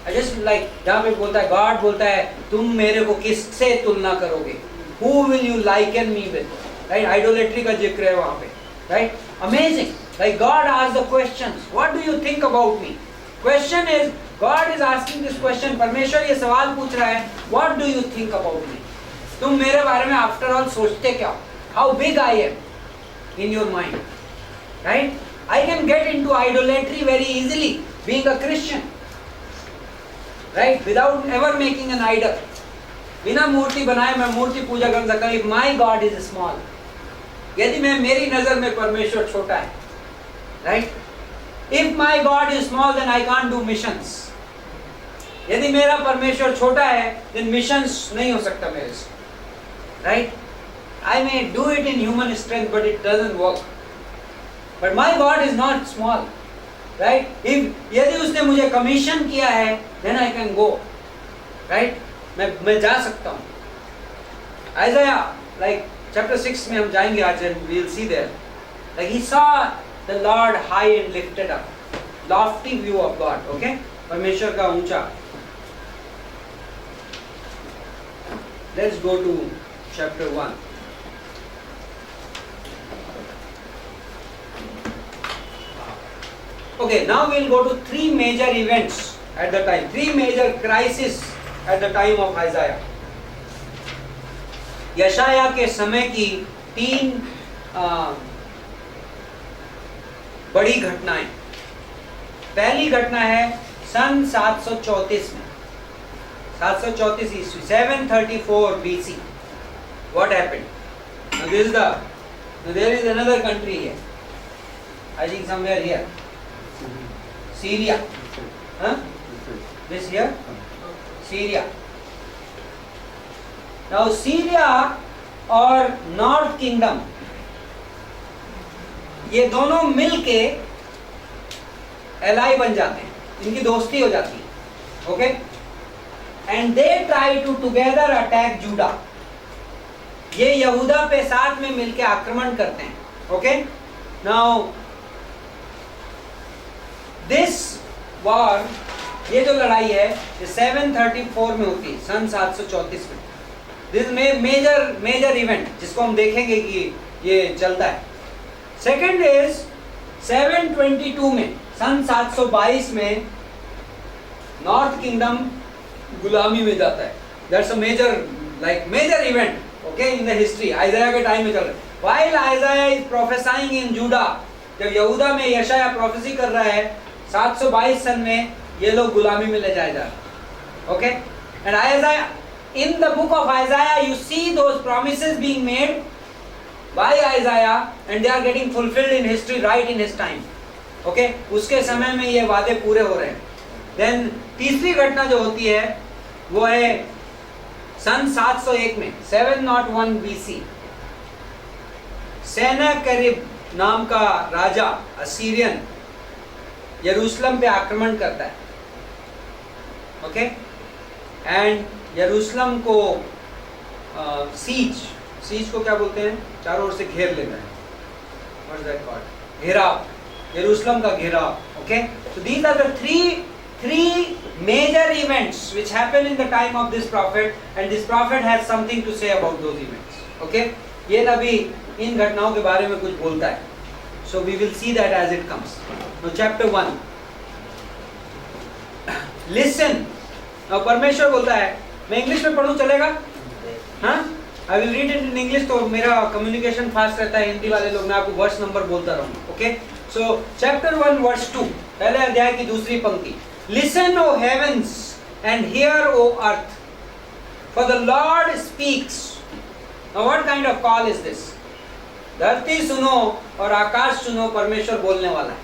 S1: I just like, जहाँ पे बोलता है, God बोलता है, तुम मेरे को किससे तुलना करोगे? Who will you liken me with? Right? Idolatry का जिक्र है वहाँ पे. Right? Amazing. Like God asks the questions. What do you think about me? Question is, God is asking this question. परमेश्वर ये सवाल पूछ रहा है. What do you think about me? तुम मेरे बारे में after all सोचते क्या? How big I am in your mind, right? I can get into idolatry very easily, being a Christian, right? Without ever making an idol. बिना मूर्ति बनाए मैं मूर्ति पूजा कर सकता हूँ. If my God is small, यदि मैं मेरी नजर में परमेश्वर छोटा है, right? If my God is small, then I can't do missions. यदि मेरा परमेश्वर छोटा है, then missions नहीं हो सकता मेरे से, right? I may do it in human strength, but it doesn't work. But my God is not small, right? If यदि उसने मुझे commission किया है, then I can go, right? मैं जा सकता हूँ. Isaiah, like chapter 6 में हम जाएंगे आज, and we'll see there. Like he saw the Lord high and lifted up, lofty view of God. Okay, परमेश्वर का ऊंचा. Let's go to chapter 1. Okay, now we'll go to 3 major events at the time, 3 major crises at the time of Isaiah. यशाया के समय की 3 बड़ी घटनाएं. पहली घटना है सन 734 में, 734 ईस्वी, 734 BC. What happened? this is there is another country here. I think somewhere here. Syria. Huh? This here? Syria. Now Syria और नॉर्थ किंगडम ये दोनों मिलके एलाई बन जाते हैं, इनकी दोस्ती हो जाती है. Okay, and they try to together attack Judah. ये यहूदा पे साथ में मिलके आक्रमण करते हैं. ओके, नाउ दिस वॉर, ये जो लड़ाई है ये 734 में होती है, सन 734 में. दिस मेजर इवेंट जिसको हम देखेंगे कि ये चलता है. सेकेंड इज 722 में, सन 722 में नॉर्थ किंगडम गुलामी में जाता है. That's a major event, okay, in the history. Isaiah के टाइम में चल रहा है. While Isaiah is prophesying in Judah, जब यहूदा में यशाया प्रोफेसी कर रहा है 722 सन में, ये लोग गुलामी में ले जाए जा रहे. Okay, and आइज़ाया, in the book of Isaiah you see those promises being made by Isaiah and they are getting fulfilled in history right in his time. Okay, उसके समय में ये वादे पूरे हो रहे हैं. Then तीसरी घटना जो होती है वो है सन 701 में, 701 BC. सेनाकेरिब नाम का राजा असीरियन यरूशलेम पे आक्रमण करता है. ओके, एंड यरूशलेम को सीज को क्या बोलते हैं, चारों ओर से घेर लेता है. What is that called? घेराव, यरूशलेम का घेराव. Okay, so these are the three major events which happen in the time of this prophet, and this prophet has something to say about those events. Okay, ये नबी इन घटनाओं के बारे में कुछ बोलता है. So we will see that as it comes. Now chapter 1, listen. Now परमेश्वर बोलता है, मैं इंग्लिश में पढ़ूं चलेगा? हाँ, I will read it in English, तो मेरा कम्युनिकेशन फास्ट रहता है. हिंदी वाले लोग, मैं आपको वर्स नंबर बोलता रहूंगा. ओके, सो चैप्टर 1 वर्स 2, पहले अध्याय की दूसरी पंक्ति. Listen O heavens and hear O earth, for the Lord speaks. Now what kind of call is this? धरती सुनो और आकाश सुनो, परमेश्वर बोलने वाला है.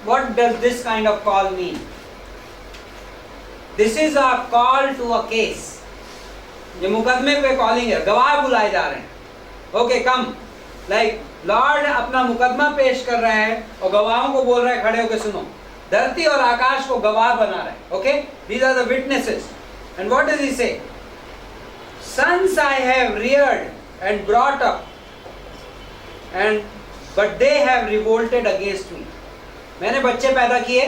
S1: What does this kind of call mean? This is a call to a case. ये मुकदमे पे कॉलिंग है, गवाह बुलाए जा रहे हैं. ओके, कम, लाइक लॉर्ड अपना मुकदमा पेश कर रहे हैं और गवाहों को बोल रहे हैं खड़े होकर सुनो. धरती और आकाश को गवाह बना रहे हैं. Okay, these are the witnesses. And what does he say? Sons I have reared and brought up and but they have revolted against me. मैंने बच्चे पैदा किए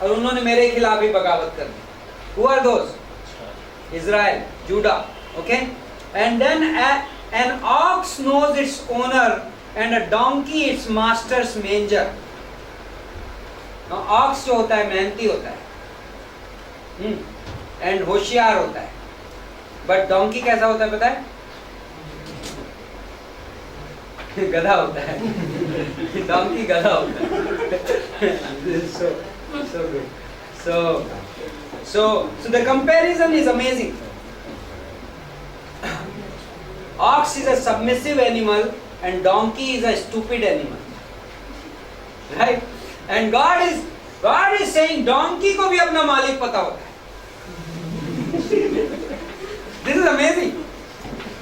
S1: और उन्होंने मेरे खिलाफ ही बगावत कर दी. Who are those? Israel, Judah. Okay, and then an ox knows its owner and a donkey its master's manger. Now ox जो होता है मेहनती होता है, and होशियार होता है. But donkey कैसा होता है पता है? गधा होता है. donkey गधा होता है. so good. So the comparison is amazing. Ox is a submissive animal and donkey is a stupid animal, right? And God is saying donkey को भी अपना मालिक पता होता है. This is amazing.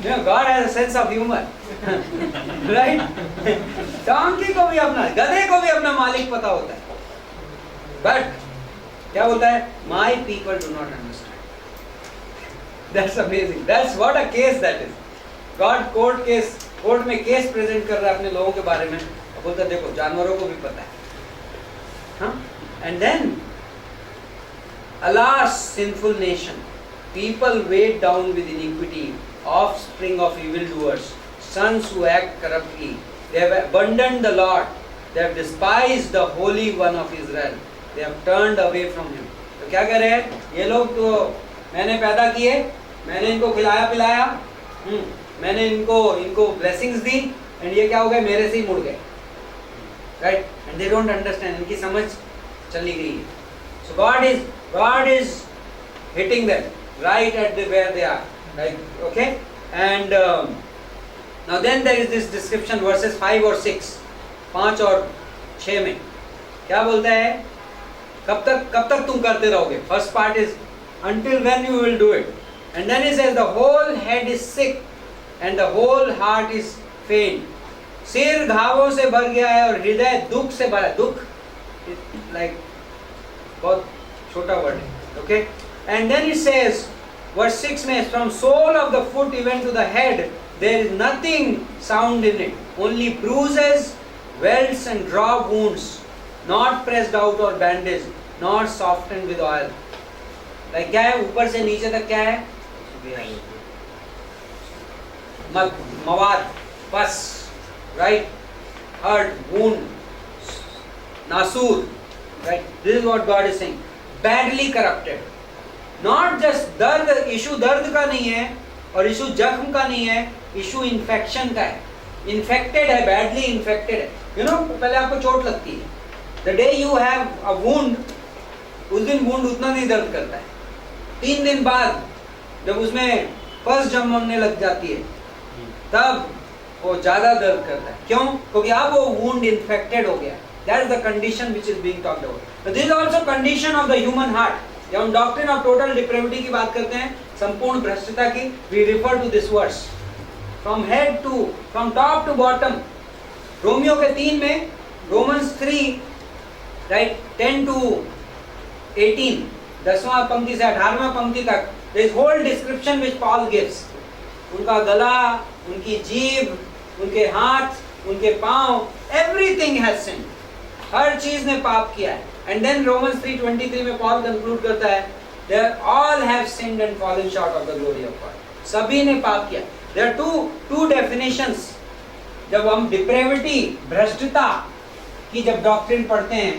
S1: You know, God has a sense of humor, right? donkey को भी अपना, गधे को भी अपना मालिक पता होता है. But क्या बोलता है? My people do not understand. That's amazing. That's what a case that is. God court में केस प्रेजेंट कर रहा है अपने लोगों के बारे में और बोलता है देखो जानवरों को भी पता है. हाँ? And then, alas, sinful nation, people weighed down with iniquity, offspring of evildoers, sons who act corruptly. They have abandoned the Lord. They have despised the Holy One of Israel. They have turned away from him. तो क्या कर रहे हैं ये लोग? तो मैंने पैदा किए, मैंने इनको खिलाया पिलाया, मैंने इनको ब्लेसिंग्स दी, एंड ये क्या हो गए? मेरे से ही मुड़ गए. Right? And they don't understand. इनकी समझ चली गई है. So God is hitting them right at where they are. Like, okay, and Now then there is this description verses 5 और 6, 5 और 6 में क्या बोलता है, कब तक तुम करते रहोगे. First part is until when you will do it, and then he says the whole head is sick and the whole heart is faint. सिर घावों से भर गया है और हृदय दुख से भरा. दुख like बहुत छोटा वर्ड है. Okay, and then it says verse 6 में from sole of the foot even to the head there is nothing sound in it, only bruises, welts and raw wounds, not pressed out or bandaged, not softened with oil. Like क्या है, ऊपर से नीचे तक क्या है, मवाद, पस, right, hurt, wound, नासूर, right. This is what God is saying. Badly corrupted. Not just दर्द, इशू दर्द का नहीं है और इशू जख्म का नहीं है, इशू इन्फेक्शन का है. इन्फेक्टेड है, बैडली इन्फेक्टेड है. यू नो, पहले आपको चोट लगती है, the day you have a wound, उस दिन वुंड उतना नहीं दर्द करता है. 3 दिन बाद जब उसमें पस जमने लग जाती है तब वो ज्यादा दर्द करता है. क्यों? क्योंकि अब वो वुंड इन्फेक्टेड हो गया. That is the condition which is being talked about. This is also condition of the human heart. जब हम डॉक्ट्रिन ऑफ टोटल डिप्रेविटी की बात करते हैं, संपूर्ण भ्रष्टता की, we refer to this verse from head to, from top to bottom. रोमियो के 3 में, रोमन्स 3 राइट 10 to 18, 10वां पंक्ति से 18वां पंक्ति तक, there is whole description which Paul gives. उनका गला, उनकी जीभ, उनके हाथ, उनके पांव, everything has sinned. हर चीज ने पाप किया है. And then Romans 3:23 में Paul conclude करता है, they all have sinned and fallen short of the glory of God. सभी ने पाप किया. There are two definitions. जब हम depravity, भ्रष्टता की जब डॉक्ट्रिन पढ़ते हैं,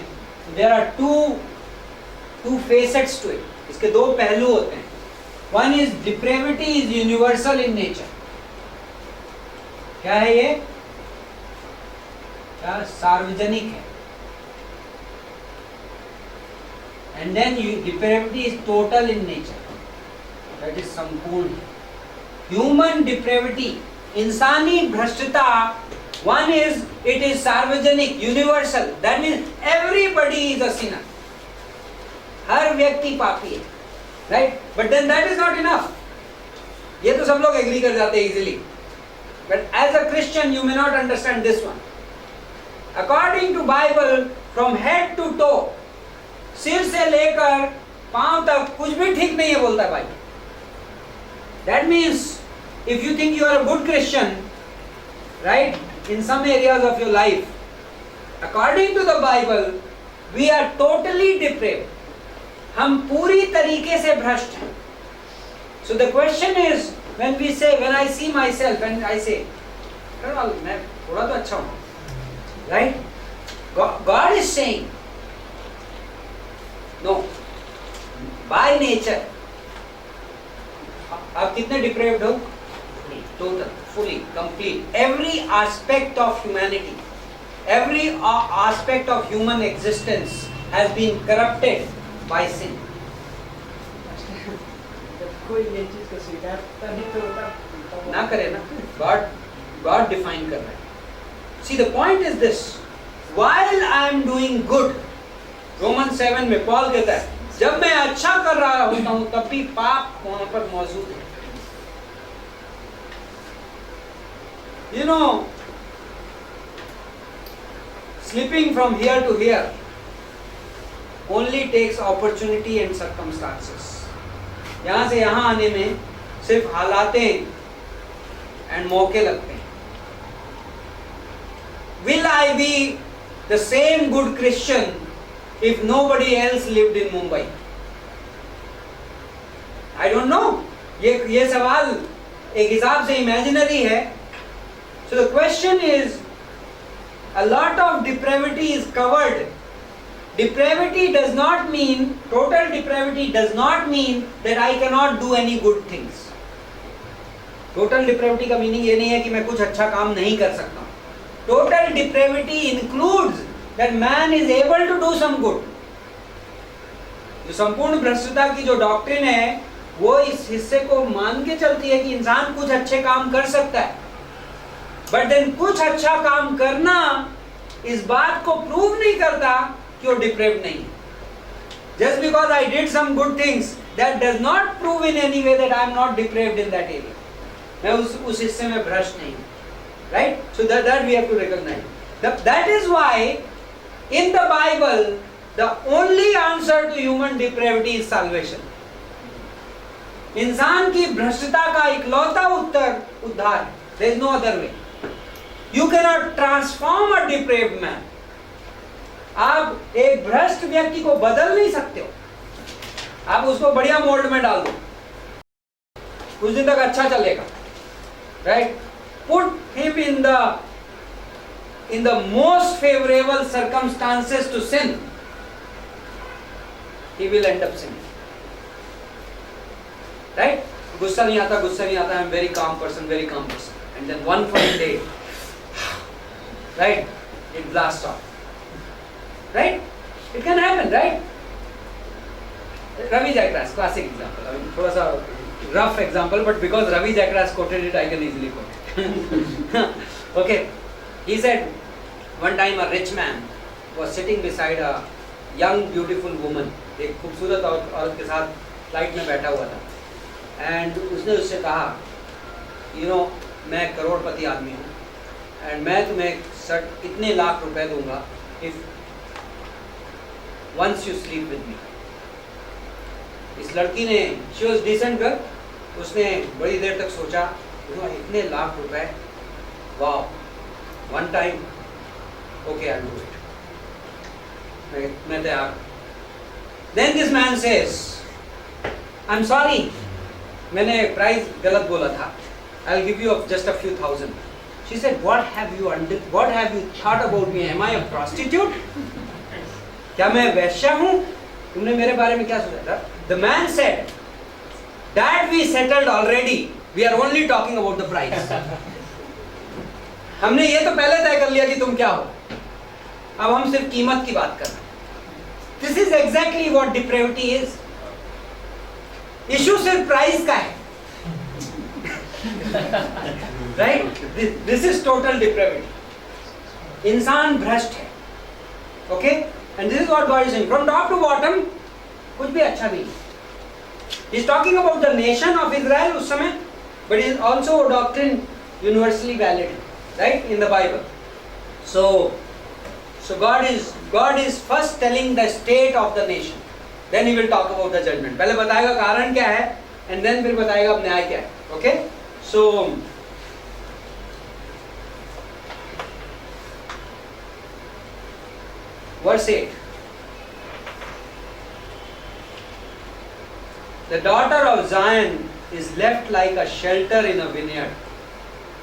S1: there are two facets to it. इसके 2 पहलू होते हैं. One is depravity is universal in nature. क्या है ये? क्या सार्वजनिक है. And then depravity is total in nature. That is संपूर्ण. Human depravity, इंसानी भ्रष्टता, one is it is सार्वजनिक, universal. That means everybody is a sinner. हर व्यक्ति पापी है, right? But then that is not enough. ये तो सब लोग एग्री कर जाते हैं easily. But as a Christian you may not understand this one. According to Bible, from head to toe, सिर से लेकर पांव तक कुछ भी ठीक नहीं है बोलता है भाई. That means if you think you are a good Christian, right, in some areas of your life, according to the Bible, we are totally depraved. हम पूरी तरीके से भ्रष्ट हैं. So the question is, when we say, when I see myself, when I say, मैं थोड़ा तो अच्छा हूँ, right? God is saying, no, by nature, आप कितने depraved हो? Total, fully, complete. Every aspect of humanity, every aspect of human existence has been corrupted by sin.
S2: कोई ये चीज को स्वीकार नहीं तो होता
S1: ना करे ना. God define कर रहा है. See, the point is this: while I am doing good, Romans 7 में पॉल कहता है, जब मैं अच्छा कर रहा होता हूं तब भी पाप वहां पर मौजूद है. You know, slipping from here to here only takes opportunity and circumstances. यहाँ से यहाँ आने में सिर्फ हालातें एंड मौके लगते हैं. Will I be the same good Christian if nobody else lived in Mumbai? I don't know. ये सवाल एक हिसाब से इमेजिनरी है. So the question is, a lot of depravity is covered. Depravity does not mean, total depravity does not mean that I cannot do any good things. Total depravity का meaning ये नहीं है कि मैं कुछ अच्छा काम नहीं कर सकता. Total depravity includes that man is able to do some good. जो संपूर्ण भ्रष्टता की जो डॉक्ट्रिन है, वो इस हिस्से को मान के चलती है कि इंसान कुछ अच्छे काम कर सकता है. बट देन कुछ अच्छा काम करना इस बात को प्रूव नहीं करता कि वो डिप्रेव्ड नहीं है. Just because I did some good things, that does not prove in any way that I am not depraved in that area. मैं उस हिस्से में भ्रष्ट नहीं हूँ. Right? So that we have to recognize. That is why in the Bible the only answer to human depravity is salvation. इंसान की भ्रष्टता का इकलौता उत्तर उद्धार है. There is no other way. You cannot transform a depraved man. आप एक भ्रष्ट व्यक्ति को बदल नहीं सकते हो. आप उसको बढ़िया मोल्ड में डाल दो, कुछ दिन तक अच्छा चलेगा. Right? Put him in the most favorable circumstances to sin, he will end up sinning. Right? गुस्सा नहीं आता, I am very calm person, and then one fine day, right, it blasts off. Right? It can happen, right? Ravi Jayakras, classic example. I mean, थोड़ा सा rough example, but because Ravi Jayakras quoted it, I can easily quote it. Okay, he said, one time a rich man was sitting beside a young beautiful woman. एक खूबसूरत औरत के साथ flight में बैठा हुआ था. And उसने उससे कहा, you know, मैं करोड़पति आदमी हूँ, and मैं तुम्हें इतने लाख रुपए दूंगा if once you sleep with me. इस लड़की ने, she was decent girl, उसने बड़ी देर तक सोचा, इतने लाख रुपए, wow, one time, okay, I'll do it. मैं तैयार. Then this man says, I'm sorry, मैंने प्राइस गलत बोला था. I'll give you just a few thousand. She said, what have you thought about me? Am I a prostitute? क्या मैं वैश्या हूँ? तुमने मेरे बारे में क्या सोचा था? The man said, that we settled already. We are only talking about the price. हमने ये तो पहले तय कर लिया कि तुम क्या हो. अब हम सिर्फ कीमत की बात कर रहे हैं. This is exactly what depravity is. Issue सिर्फ प्राइस का है. Right? This is total depravity. इंसान भ्रष्ट है. Okay? And this is what God is saying. From top to bottom, कुछ भी अच्छा नहीं. He is talking about the nation of Israel उस समय, but it is also a doctrine universally valid, right, in the Bible. So God is first telling the state of the nation. Then he will talk about the judgment. पहले बताएगा कारण क्या है, and then फिर बताएगा अब न्याय क्या है. Okay? So verse 8. The daughter of Zion is left like a shelter in a vineyard,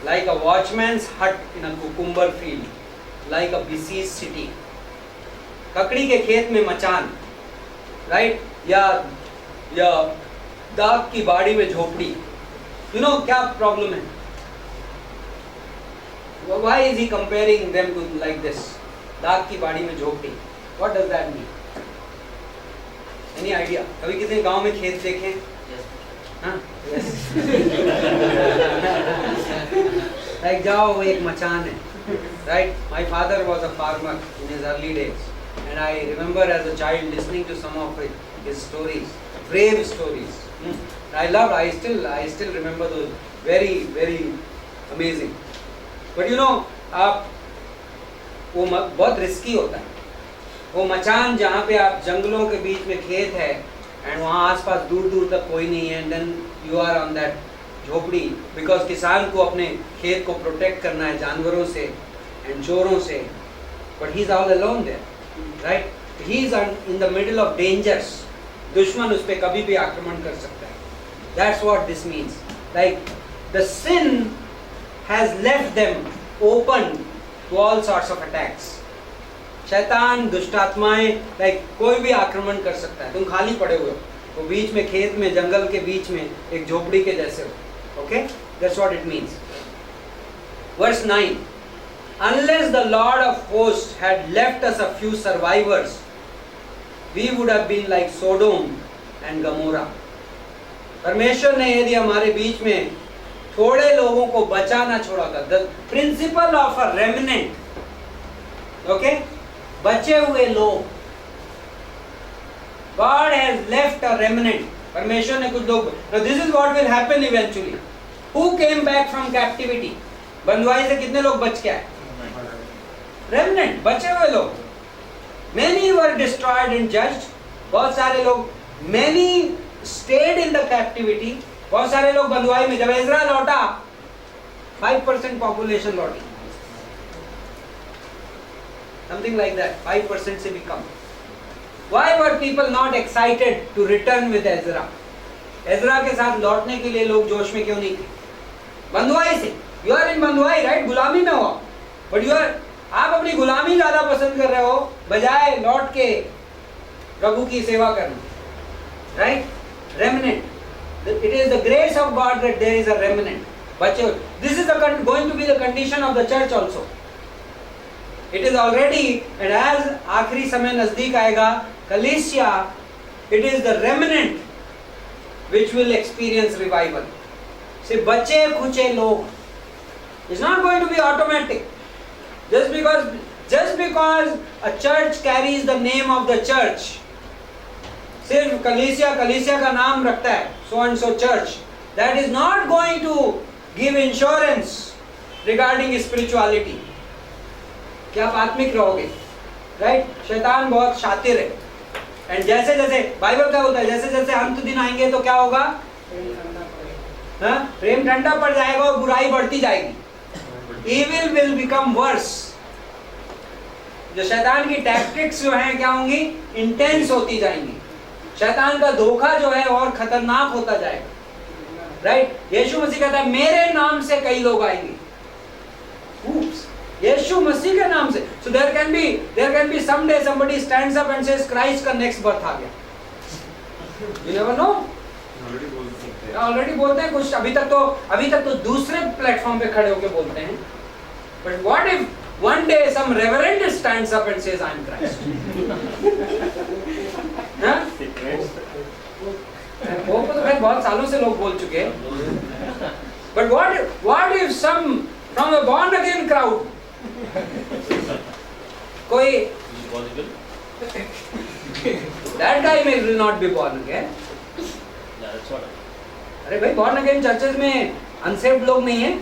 S1: like a watchman's hut in a cucumber field, like a besieged city. ककड़ी के खेत में मचान, right? या दाग की बाड़ी में झोपड़ी. You know क्या problem है? Why is he comparing them to like this? दाग की बाड़ी में झोपड़ी. What does that mean? Any idea? कभी किसी गांव में खेत देखे? हाँ? Yes. Like जाओ वो एक मचान है. Right? My father was a farmer in his early days, and I remember as a child listening to some of his stories, brave stories. I still remember those. Very, very amazing. But you know, आप वो बहुत risky होता है. वो मचान जहाँ पे आप जंगलों के बीच में खेत है, एंड वहाँ आसपास दूर दूर तक कोई नहीं है, and then you are on that झोपड़ी, बिकॉज किसान को अपने खेत को प्रोटेक्ट करना है जानवरों से एंड चोरों से. But he is all alone there, right? He is in the middle of dangers. दुश्मन उस पर कभी भी आक्रमण कर सकता है. That's what this means. Like the sin has left them open to all sorts of attacks. शैतान, दुष्टात्माएं, लाइक कोई भी आक्रमण कर सकता है. तुम खाली पड़े हुए हो, वो बीच में खेत में, जंगल के बीच में एक झोपड़ी के जैसे हो. Okay, that's what it means. Verse 9. Unless the Lord of hosts had left us a few survivors, we would have been like Sodom and Gomorrah. परमेश्वर ने यदि हमारे बीच में थोड़े लोगों को बचाना छोड़ा था। The principle of a remnant, okay, बचे हुए लोग। God has left a remnant, परमेश्वर ने कुछ लोग, this is what will happen eventually. Who came back from captivity, बंधुआई से कितने लोग बच के आए? रेमिनेंट, बचे हुए लोग। Many were destroyed and judged, बहुत सारे लोग, many stayed in the captivity, बहुत सारे लोग बंधुआई में। जब इज़रा लौटा 5% पॉपुलेशन लौटी, something like that, 5% से भी कम। Why were people not excited to return with Ezra? Ezra के साथ लौटने के लिए लोग जोश में क्यों नहीं थे? बंधुआई से, you are in बंधुआई, right? गुलामी में हो, but you are, आप अपनी गुलामी ज्यादा पसंद कर रहे हो बजाय लौट के प्रभु की सेवा करना, right? Remnant, it is the grace of God that there is a remnant, बच्चे। This is going to be the condition of the church also. It is already, and as आखिरी समय नजदीक आएगा, कलीसिया, it is the remnant which will experience revival. से बचे खुचे लोग, it's not going to be automatic. Just because a church carries the name of the church, सिर्फ कलीसिया का नाम रखता है so and so church, that is not going to give insurance regarding spirituality कि आप आत्मिक रहोगे, right? शैतान बहुत शातिर है, and जैसे जैसे बाइबल क्या बोलता है, जैसे जैसे अंत दिन आएंगे तो क्या होगा? प्रेम ठंडा पड़ जाएगा और बुराई बढ़ती जाएगी। Evil will become worse. जो शैतान की टैक्टिक्स जो हैं क्या होंगी? इंटेंस होती जाएंगी। शैतान का धोखा जो है और खतरनाक होता जाएगा, राइट? यीशु मसीह कहता है मेरे नाम से कई लोग आएंगे। Oops. यीशु मसीह के नाम से। So there can be someday somebody stands up and says Christ का next birth आ गया। You never know. ऑलरेडी बोलते हैं कुछ, अभी तक तो दूसरे प्लेटफॉर्म पे खड़े होके बोलते हैं, but what if one day some reverend stands up and says I am Christ? वो तो खैर बहुत सालों से लोग बोल चुके हैं, but what if some from the born again crowd, कोई that guy will not be born again. अरे भाई, बॉर्न अगेन चर्चेस में अनसेव्ड लोग नहीं है।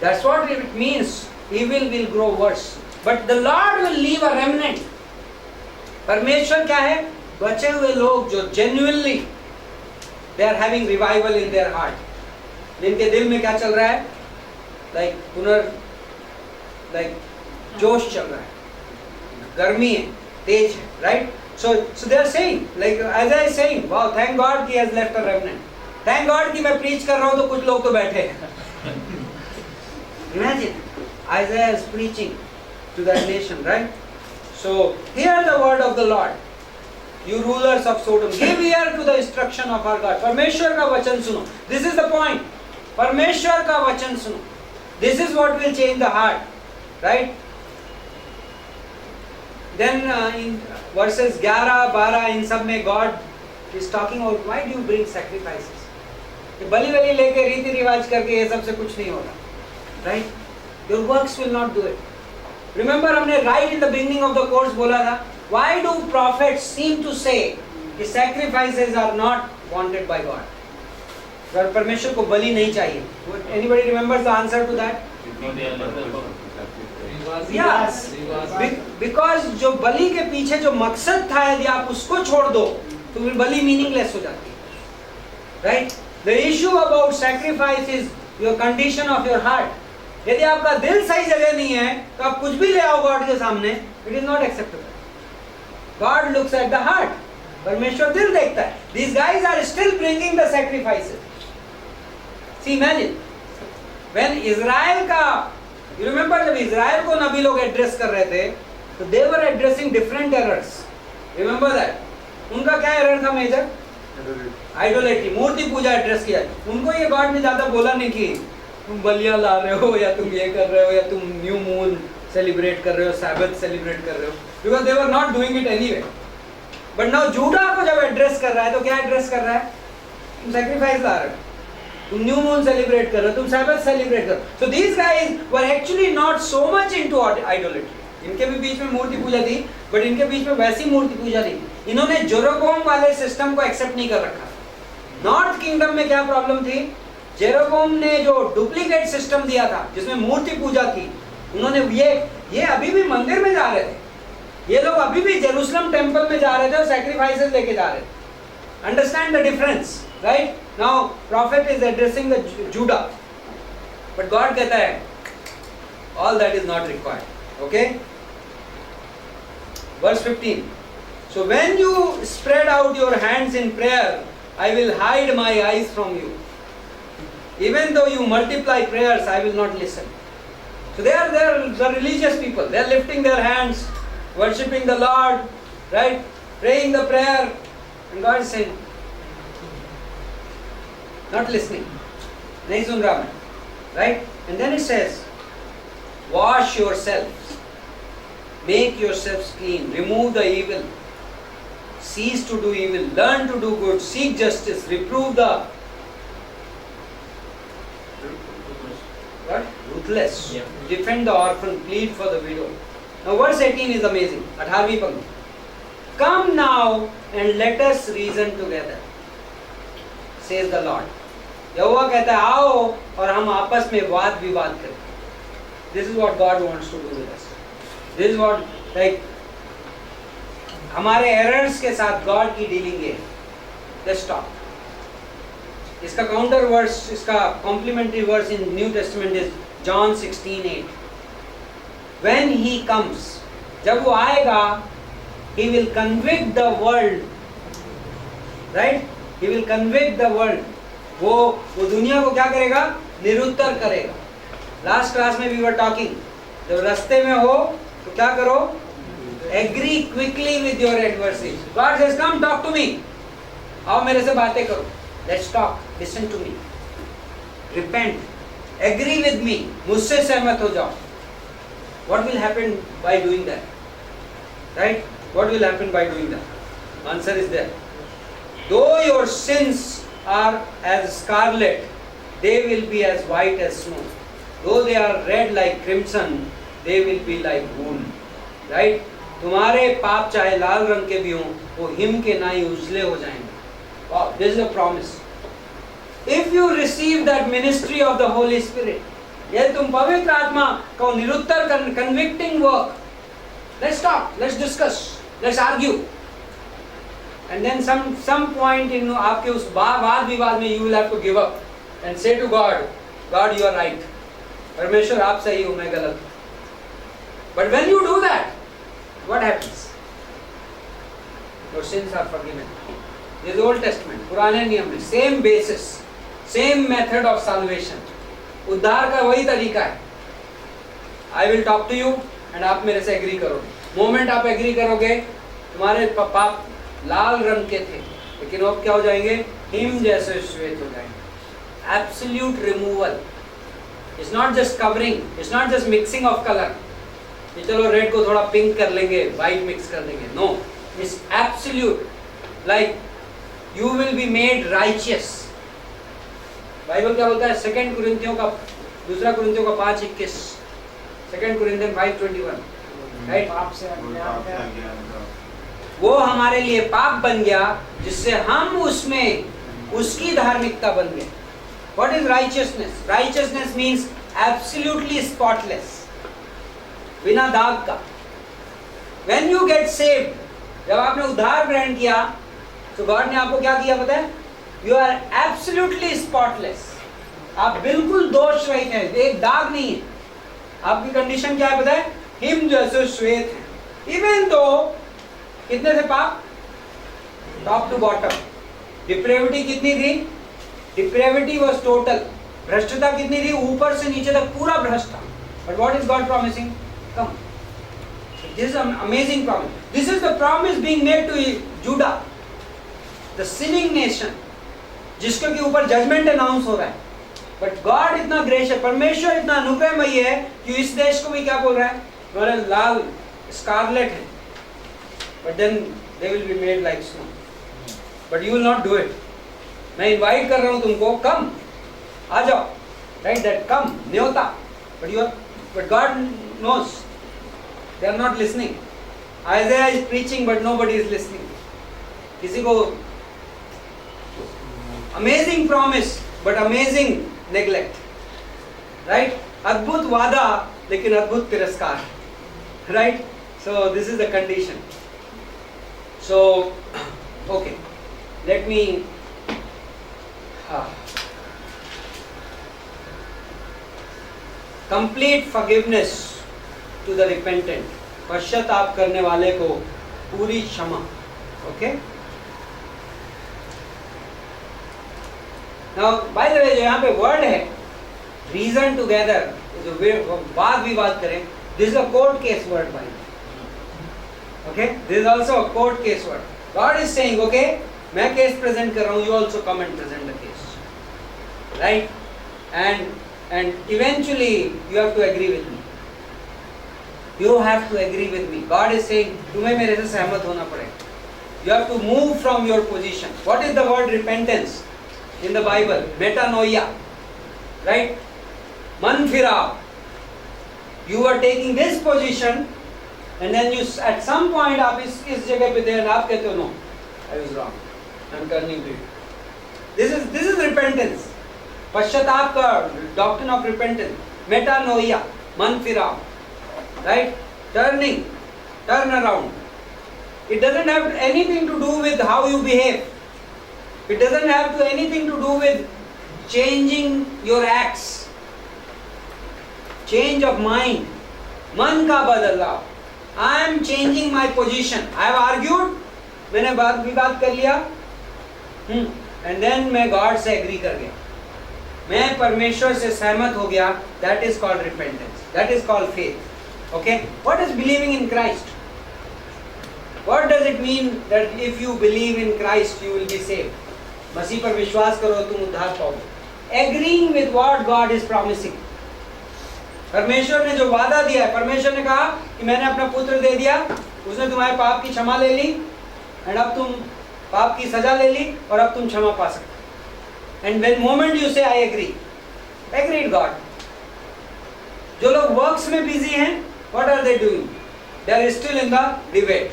S1: That's what it means. Evil will grow worse, but the Lord will leave a remnant. परमेश्वर क्या है? बचे हुए लोग जो genuinely they are having revival in their heart. जिनके दिल में क्या चल रहा है? like जोश चल रहा है, गर्मी है, तेज है, right? So they are saying, like Isaiah is saying, wow, thank God he has left a remnant. Thank God कि मैं preach कर रहा हूँ तो कुछ लोग तो बैठे हैं। Imagine, Isaiah is preaching to that nation, right? So hear the word of the Lord, you rulers of Sodom, give ear to the instruction of our God. परमेश्वर का वचन सुनो। This is the point. परमेश्वर का वचन सुनो। This is what will change the heart, right? Then in verses 11, 12 इन सब में God is talking about why do you bring sacrifices? बलि वली लेके रीति रिवाज करके ये सब से कुछ नहीं होगा, right? Your works will not do it. Remember हमने right in the beginning of the course बोला था, why do prophets seem to say कि sacrifices are not wanted by God? परमेश्वर को बलि नहीं चाहिए। Anybody remembers the answer to that? Yes, because जो बलि के पीछे जो मकसद था, यदि आप उसको छोड़ दो तो फिर बलि मीनिंगलेस हो जाती है, right? The issue about sacrifice is your condition of your heart. यदि आपका दिल सही जगह नहीं है तो आप कुछ भी ले आओ गॉड के सामने, it is not acceptable. God looks at the heart. परमेश्वर दिल देखता है। These guys are still bringing the sacrifices. See, imagine when Israel का, you remember जब इज़राइल को नबी लोग एड्रेस कर रहे थे तो they were addressing different errors. Remember that? उनका क्या एरर था मेजर? आइडोलेट्री, मूर्ति पूजा एड्रेस किया। उनको ये गॉड ने ज्यादा बोला नहीं कि तुम बलियां ला रहे हो या तुम ये कर रहे हो या तुम न्यू मून सेलिब्रेट कर रहे हो, सैबथ सेलिब्रेट कर रहे हो, because they were not doing it anyway. But now Judah को जब एड्रेस कर रहा है तो क्या एड्रेस कर रहा है? तुम सैक्रिफाइस ला रहे हो, तुम न्यू मून सेलिब्रेट करो, तुम सैबथ सेलिब्रेट करो. So these guys were actually not so much into idolatry. इनके भी बीच में मूर्ति पूजा थी, बट इनके बीच में वैसी मूर्ति पूजा नहीं. इन्होंने जेरोबोम वाले सिस्टम को एक्सेप्ट नहीं कर रखा. नॉर्थ किंगडम में क्या प्रॉब्लम थी? जेरोबोम ने जो डुप्लीकेट सिस्टम दिया था जिसमें मूर्ति पूजा थी, उन्होंने ये अभी भी मंदिर में जा रहे थे. ये लोग अभी भी जेरूसलम टेम्पल में जा रहे थे और सैक्रिफाइसेस लेके जा रहे थे. Understand the difference, right? Now prophet is addressing the Judah, but God कहता है all that is not required. Okay, verse 15. So when you spread out your hands in prayer, I will hide my eyes from you. Even though you multiply prayers, I will not listen. So they are the religious people. They are lifting their hands, worshipping the Lord, right? Praying the prayer, and God is saying, not listening. Nahi sun raha main, right? And then it says, wash yourselves. Make yourselves clean, remove the evil, cease to do evil, learn to do good, seek justice, reprove the what? Ruthless,
S2: Yeah.
S1: defend the orphan, plead for the widow. Now verse 18 is amazing. 18वीं पंक्ति. Come now and let us reason together, says the Lord. यहोवा कहता है आओ और हम आपस में वाद विवाद करें. This is what God wants to do with us. This is what, like, हमारे एरर्स के साथ गॉड की डीलिंग है. Let's stop. इसका काउंटर वर्स, इसका complementary verse in New Testament is John 16:8. When he comes, जब वो आएगा, he will convict the world, right? He will convict the world. वो दुनिया को क्या करेगा? निरुत्तर करेगा. लास्ट क्लास में we were talking, जब रास्ते में हो तो क्या करो? Agree quickly with your adversary. God says, come talk to me. आओ मेरे से बातें करो. Let's talk. Listen to me. Repent. Agree with me. मुझसे सहमत हो जाओ. What will happen by doing that? Right? What will happen by doing that? Answer is there. Though your sins are as scarlet, they will be as white as snow. Though they are red like crimson, they will be like wool. Right? तुम्हारे पाप चाहे लाल रंग के भी हों, वो him के नाई उजले हो जाएंगे. Wow, this is a promise. If you receive that ministry of the Holy Spirit, यदि तुम पवित्र आत्मा का निरुत्तर convicting work, let's talk, let's discuss, let's argue, and then some point in आपके उस वाद विवाद में you will have to give up and say to God, God you are right. परमेश्वर आप सही हो, मैं गलत हूँ. But when you do that, what happens? Your sins are forgiven. This is Old Testament, पुराने नियम में same basis, same method of salvation. उद्धार का वही तरीका है. I will talk to you and आप मेरे से एग्री करोगे. मोमेंट आप एग्री करोगे, तुम्हारे पाप लाल रंग के थे, लेकिन अब क्या हो जाएंगे? हिम जैसे श्वेत हो जाएंगे. Absolute removal. It's not just covering, it's not just mixing of color. कि चलो रेड को थोड़ा पिंक कर लेंगे, वाइट मिक्स कर देंगे. No, it's absolute. Like you will be made righteous. Bible क्या बोलता है? 2 कुरिन्थियों का 5:21, 2 कुरिन्थियन 5:21, राइट?
S2: पाप से अज्ञान है,
S1: वो हमारे लिए पाप बन गया जिससे हम उसमें उसकी धार्मिकता बन गए. What is righteousness? Righteousness means absolutely spotless, बिना दाग का. When you get saved, जब आपने उद्धार ग्रहण किया, तो गॉड ने आपको क्या किया पता है? You are absolutely spotless. आप बिल्कुल दोष रहित हैं, एक दाग नहीं है. आपकी कंडीशन क्या है पता है? हिम जैसे श्वेत है. Even though कितने थे पाप? Top to bottom. डिप्रेविटी कितनी थी? Depravity was total. भ्रष्टता कितनी थी? ऊपर से नीचे तक पूरा भ्रष्ट था. But what is God promising? Come. This is an amazing promise. This is the promise being made to Judah, the sinning nation, जिसके के ऊपर जजमेंट अनाउंस हो रहा है. बट गॉड इतना ग्रेशियस, परमेश्वर इतना अनुग्रहमयी है कि इस देश को भी क्या बोल रहा है? बड़े लाल स्कारलेट है, but then they will be made like snow. But you will not do it. मैं इनवाइट कर रहा हूं तुमको, कम आ जाओ, right? That come, न्योता, but God knows they are not listening. Isaiah is preaching but nobody is listening. किसी को amazing promise but amazing neglect, right? अद्भुत वादा लेकिन अद्भुत तिरस्कार, right? So this is the condition. So okay, let me complete forgiveness to the repentant. पश्चाताप करने वाले को पूरी क्षमा. Okay? Now, by the way, जो यहाँ पे word है reason together, जो वाद विवाद करें, this is a court case word by the way. Okay? This is also a court case word. God is saying, okay, मैं case present कर रहा हूँ, you also come and present the case, right? And eventually you have to agree with me. You have to agree with me. God is saying, तुम्हें मेरे से सहमत होना पड़ेगा. You have to move from your position. What is the word repentance in the Bible? Metanoia, right? मन फिराव. You are taking this position, and then you at some point आप इस जगह पे थे और आप कहते हो no, I was wrong. I'm turning to you. This is repentance. पश्चाताप का doctrine of repentance. Metanoia, मन फिराव, right? Turn around. It doesn't have anything to do with how you behave. It doesn't have anything to do with changing your acts. Change of mind. मन का बदलाव. I am changing my position. I have argued. मैंने विवाद कर लिया. And then मैं God से agree कर गया. मैं परमेश्वर से सहमत हो गया. That is called repentance. That is called faith. Okay? What is believing in Christ? What does it mean that if you believe in Christ you will be saved? मसीह पर विश्वास करो तुम उद्धार पाओगे. Agreeing with what God is promising. परमेश्वर ने जो वादा दिया है, परमेश्वर ने कहा कि मैंने अपना पुत्र दे दिया, उसने तुम्हारे पाप की क्षमा ले ली, and अब तुम पाप की सजा ले ली और अब तुम क्षमा पा सकते. And when moment you say I agree, agreed God. जो लोग वर्क्स में बिजी हैं, what are they doing? They are still in the debate.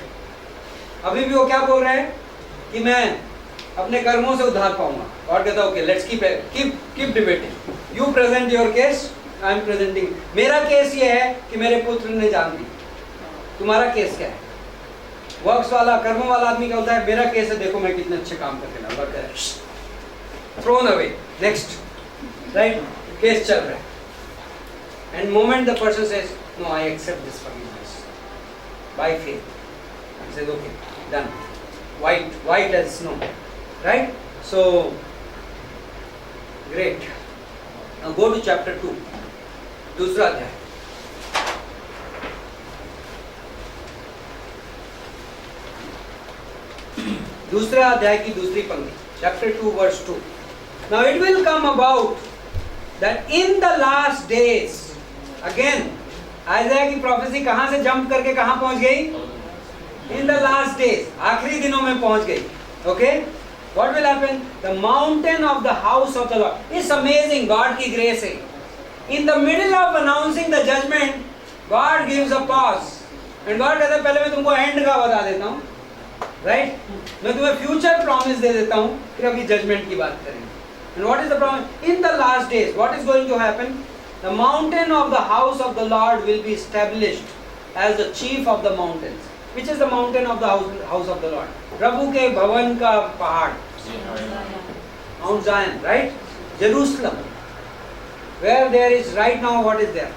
S1: अभी भी वो क्या बोल रहे हैं कि मैं अपने कर्मों से उद्धार पाऊंगा. और कहता okay let's keep debating. You present your case, I am presenting. मेरा केस ये है कि मेरे पुत्र ने जान दी. तुम्हारा केस क्या है? वर्क्स वाला, कर्मों वाला आदमी क्या होता है? मेरा केस है, देखो मैं कितने अच्छे काम करके लाऊंगा. Thrown away, next, right? Case चल रहा है. And moment the person says no I accept this forgiveness by faith. He says, okay, done. White as snow, right? So, great. Now go to chapter 2. दूसरा अध्याय. दूसरा अध्याय की दूसरी पंक्ति. Chapter 2 verse 2. Now it will come about that in the last days, again, आइज़ाया की prophecy कहाँ से जंप करके कहाँ पहुँच गई? In the last days, आखिरी दिनों में पहुंच गई. Okay? What will happen? The mountain of the house of the Lord. It's amazing. God की grace है. In the middle of announcing the judgment, God gives a pause. And God कहता है पहले मैं तुमको end का बता देता हूँ. Right? मैं तुम्हें future promise दे देता हूँ. फिर अभी judgment की बात करेंगे. And what is the promise? In the last days, what is going to happen? The mountain of the house of the Lord will be established as the chief of the mountains. Which is the mountain of the house of the Lord? प्रभु के भवन का पहाड़. Mount Zion, right? Jerusalem. Where there is right now, what is there?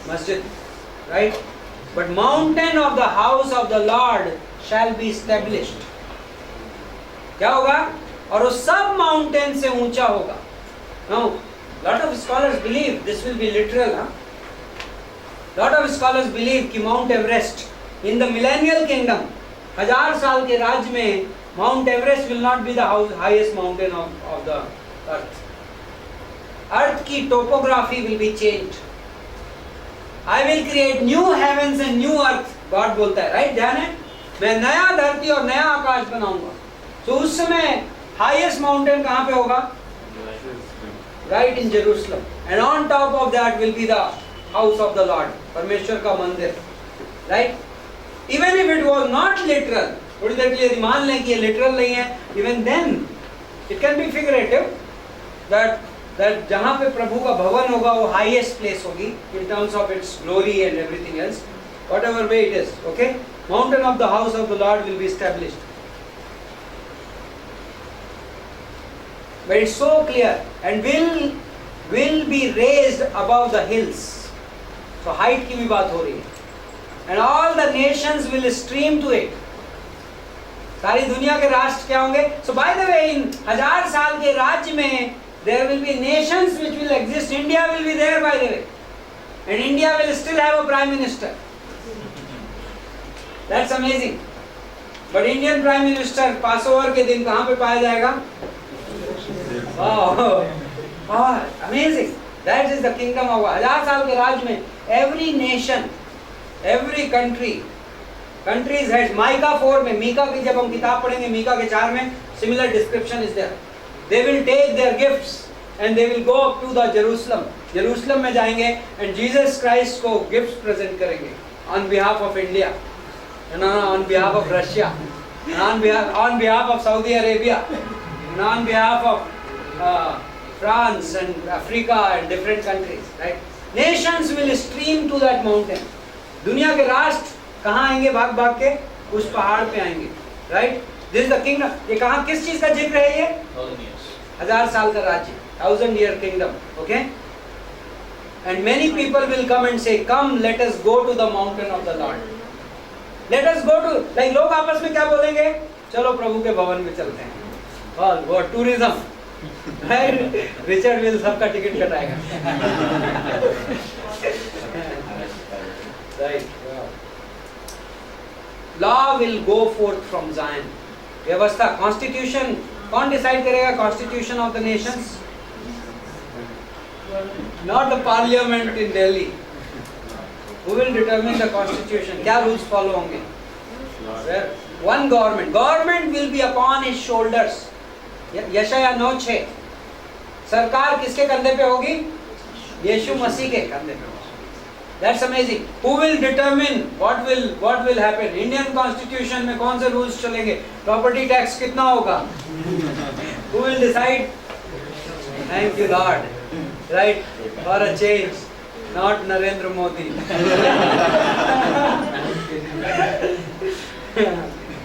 S1: Masjid, right? But mountain of the house of the Lord shall be established. क्या होगा? और वो सब mountain से ऊंचा होगा. Now, lot of scholars believe this will be literal, huh? Lot of scholars believe कि Mount Everest in the millennial kingdom, 1000 साल के राज्य में Mount Everest will not be the highest mountain of the earth. Earth की topography will be changed. I will create new heavens and new earth. God बोलता है, right? ध्यान है? मैं नया धरती और नया आकाश बनाऊंगा. तो उस समय हाईएस्ट माउंटेन कहाँ पे होगा? Right in Jerusalem. And on top of that will be the house of the Lord, परमेश्वर का मंदिर. Right? Even if it was not literal, थोड़ी देर के लिए यदि मान लें कि ये literal नहीं है, even then it can be figurative that जहाँ पे प्रभु का भवन होगा वो highest place होगी in terms of its glory and everything else, whatever way it is. Okay? Mountain of the house of the Lord will be established. But it's so clear and will be raised above the hills. So height की भी बात हो रही है. And all the nations will stream to it. सारी दुनिया के राष्ट्र क्या होंगे? So by the way, in 1000 साल के राज्य में there will be nations which will exist. India will be there, by the way, and India will still have a prime minister. That's amazing. But Indian prime minister Passover के दिन कहाँ पे पाया जाएगा? Oh, amazing. That is the kingdom of 1000 साल के राज्य में every nation, every countries has Micah 4 में, मीका की जब हम किताब पढ़ेंगे मीका के 4 में similar description is there. They will take their gifts and they will go up to the Jerusalem में जाएंगे and Jesus Christ को gifts present करेंगे on behalf of India, and on behalf of Russia, and on behalf of Saudi Arabia, and on behalf of France and Africa and different countries, right? Nations will stream to that mountain. दुनिया के राष्ट्र कहाँ आएंगे? भाग भाग के उस पहाड़ पे आएंगे, right? This is the kingdom. ये कहाँ किस चीज का जिक्र है ये? 1000 साल का राज्य, 1000-year kingdom, okay? And many people will come and say, "Come, let us go to the mountain of the Lord. Let us go to." Like लोग आपस में क्या बोलेंगे? चलो प्रभु के भवन में चलते हैं. All what tourism. Richard will सबका टिकट कटाएगा. Right. Law will go forth from Zion. व्यवस्था, कॉन्स्टिट्यूशन, कौन डिसाइड करेगा constitution of the nations? Not the parliament in Delhi. Who will determine the constitution? क्या rules follow होंगे? One government will be upon his shoulders. यशाया 9:6. सरकार किसके कंधे पे होगी? यीशु मसीह के कंधे पे होगी. That's amazing. Who will determine what will happen? Indian constitution में कौन से rules चलेंगे? Property tax कितना होगा? Who will decide? Thank you Lord. Right? For a change, not Narendra Modi.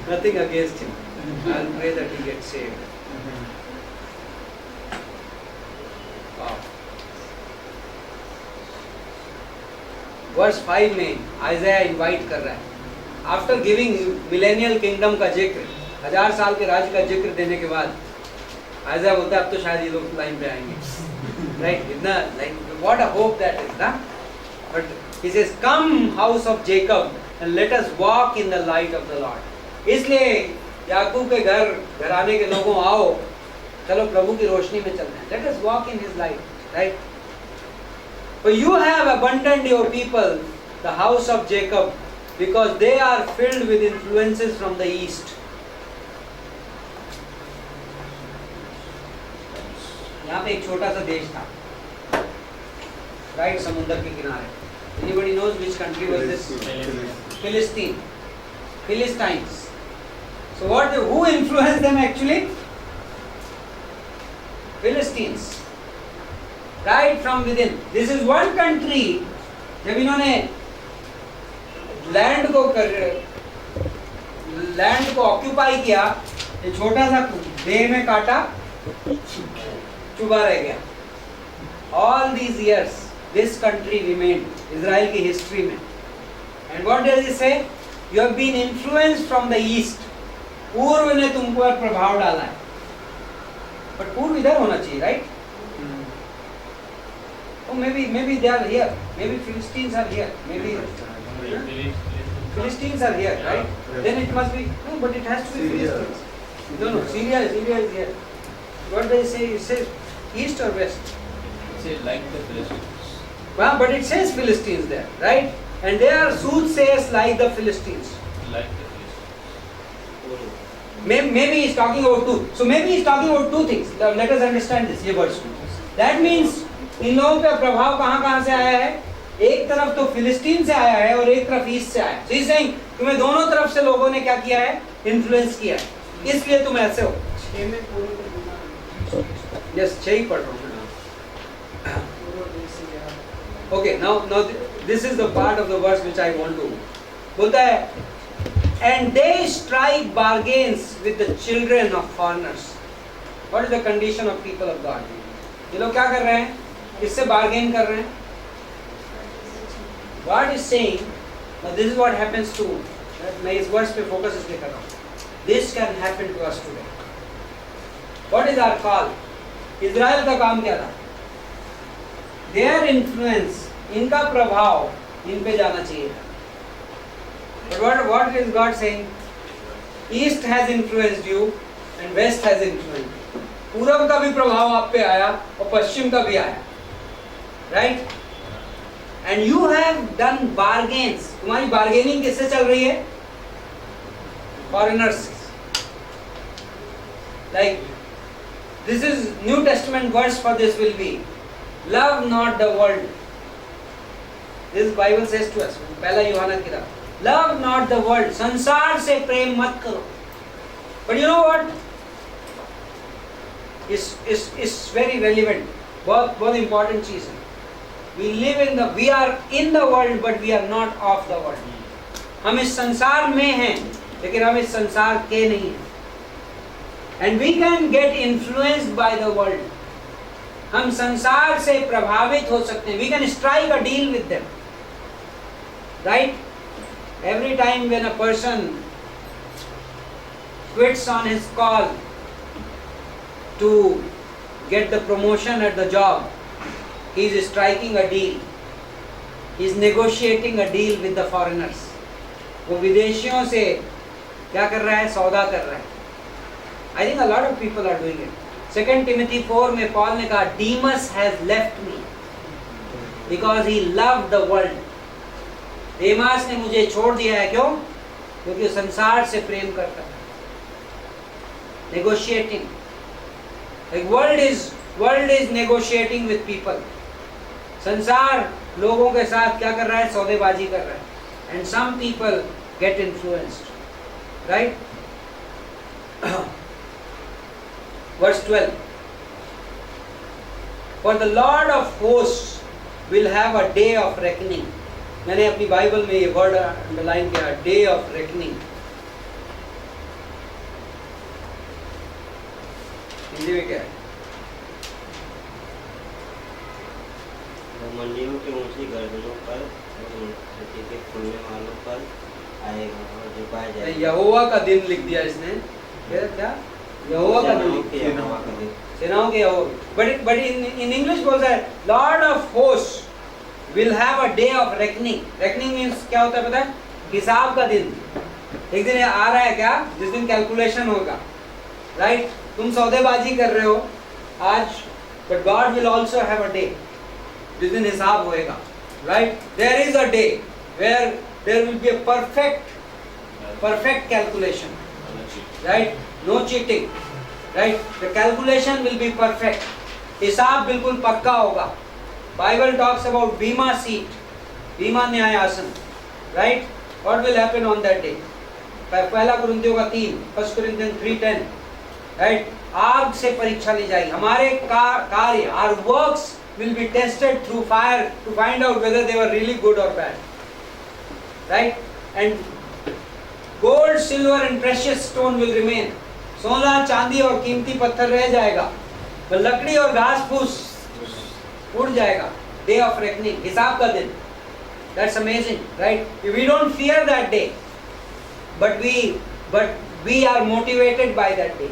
S1: Nothing against him. I'll pray that he gets saved. Wow. Verse 5 में आइज़ाया invite कर रहा है. After giving millennial kingdom का जिक्र, 1000 साल के राज्य का जिक्र देने के बाद आइज़ाया बोलता है अब तो शायद ये लोग लाइन पे आएंगे. Right? इतना like what a hope that is, ना? But he says, "Come, house of Jacob, and let us walk in the light of the Lord." इसलिए याकूब के घराने के लोगों आओ, चलो प्रभु की रोशनी में चलते हैं. Let us walk in His light, right? For you have abundant your people, the house of Jacob, because they are filled with influences from the east. यहाँ पे एक छोटा सा देश था, राइट, समुद्र के किनारे. Anybody knows which country was this? Philistines. So who influenced them actually? Philistines. Right from within. This is one country. जब इन्होंने लैंड को ऑक्यूपाई किया, ये छोटा सा देह में काटा चुभा रह गया. All these years, this country remained. Israel की हिस्ट्री में. And what does it say? You have been influenced from the east. पूर्व ने तुम पर प्रभाव डाला है. But पूर्व इधर होना चाहिए, right? Oh, maybe they are here. Maybe Philistines are here. Maybe Philistines are here, right? Then it must be no, but it has to be Philistines. No, Syria is here. What does it say? It says east or west?
S5: It says like the Philistines.
S1: Well, but it says Philistines there, right? And they are soothsayers like the Philistines.
S5: Like the Philistines.
S1: Maybe he's talking about two. So maybe he's talking about two things. Let us understand this. ये words. That means इन लोगों का प्रभाव कहाँ से आया है? एक तरफ तो फिलिस्तीन से आया है और एक तरफ ईस्ट से आया है. So he's saying तुम्हें दोनों तरफ से लोगों ने क्या किया है? इन्फ्लुएंस किया है. इसलिए तुम ऐसे हो.
S2: 6 में पूरे को गुना.
S1: Yes, 6 ही पढ़ रहा हूँ.
S2: पूरा देश से गया.
S1: Okay, now this is the part of the verse which I want to. बोलता है, and they strike bargains with the children of foreigners. What is the condition of people of God? ये लोग क्या कर रहे हैं? किससे bargain कर रहे हैं? God is saying, now this is what happens to. मैं इस वर्ष पे फोकस इसलिए कर रहा हूँ. This can happen to us today. What is our call? Israel का काम क्या था? Their influence, इनका प्रभाव इन पे जाना चाहिए था. But what is God saying? East has influenced you and West has influenced you. पूरब का भी प्रभाव आप पे आया और पश्चिम का भी आया. Right? And you have done bargains. तुम्हारी bargaining किससे चल रही है? Foreigners. Like, this is New Testament verse for this will be, love not the world. This Bible says to us, पहला यूहन्ना की किताब, love not the world. संसार से प्रेम मत करो. But you know what? Is very relevant. बहुत important चीज है. We are in the world, but we are not of the world. हम इस संसार में हैं, लेकिन हम इस संसार के नहीं हैं. And we can get influenced by the world. हम संसार से प्रभावित हो सकते हैं. We can strike a deal with them. Right? Every time when a person quits on his call to get the promotion at the job, he is striking a deal. He is negotiating a deal with the foreigners. वो विदेशियों से क्या कर रहा है? सौदा कर रहा है. I think a lot of people are doing it. 2 Timothy 4 में पॉल ने कहा, Demas has left me because he loved the world. देमास ने मुझे छोड़ दिया है. क्यों? क्योंकि संसार से प्रेम करता है. Negotiating. Like world is negotiating with people. संसार लोगों के साथ क्या कर रहा है? सौदेबाजी कर रहा है. And some people get influenced. Right? Verse 12. For the Lord of hosts will have a day of reckoning. मैंने अपनी बाइबल में ये वर्ड अंडरलाइन किया, डे ऑफ रेकनिंग. हिंदी में क्या है?
S6: मंडियों की ऊंची गर्दनों पर और खेती के खुलने वालों पर आएगा और झुकाया जाएगा.
S1: यहोवा का दिन लिख दिया इसने. क्या? यहोवा का दिन. सेनाओं के यहोवा. बट इन इंग्लिश बोलता है Lord of host will have a day of reckoning. Reckoning means क्या होता है पता है? हिसाब का दिन. एक दिन आ रहा है क्या? जिस दिन कैलकुलेशन होगा. Right? तुम सौदेबाजी कर रहे हो आज, but God will also have a day. जिस दिन हिसाब होएगा. Right? There is a day where there will be a perfect calculation. Right? No cheating. Right? The calculation will be perfect. हिसाब बिल्कुल पक्का होगा. Bible talks about Bema seat, Bema न्याय आसन. Right? What will happen on that day? पहला कुरिन्थियों का 3, 1 Corinthians 3:10. Right? आग से परीक्षा ली जाएगी. हमारे कार्य, our works will be tested through fire to find out whether they were really good or bad. Right? And gold, silver and precious stone will remain. सोना, चांदी और कीमती पत्थर रह जाएगा. लकड़ी और घास फूस उड़ जाएगा. डे ऑफ रेकनिंग, हिसाब का दिन. That's amazing, right? We don't fear that day, but we are motivated by that day.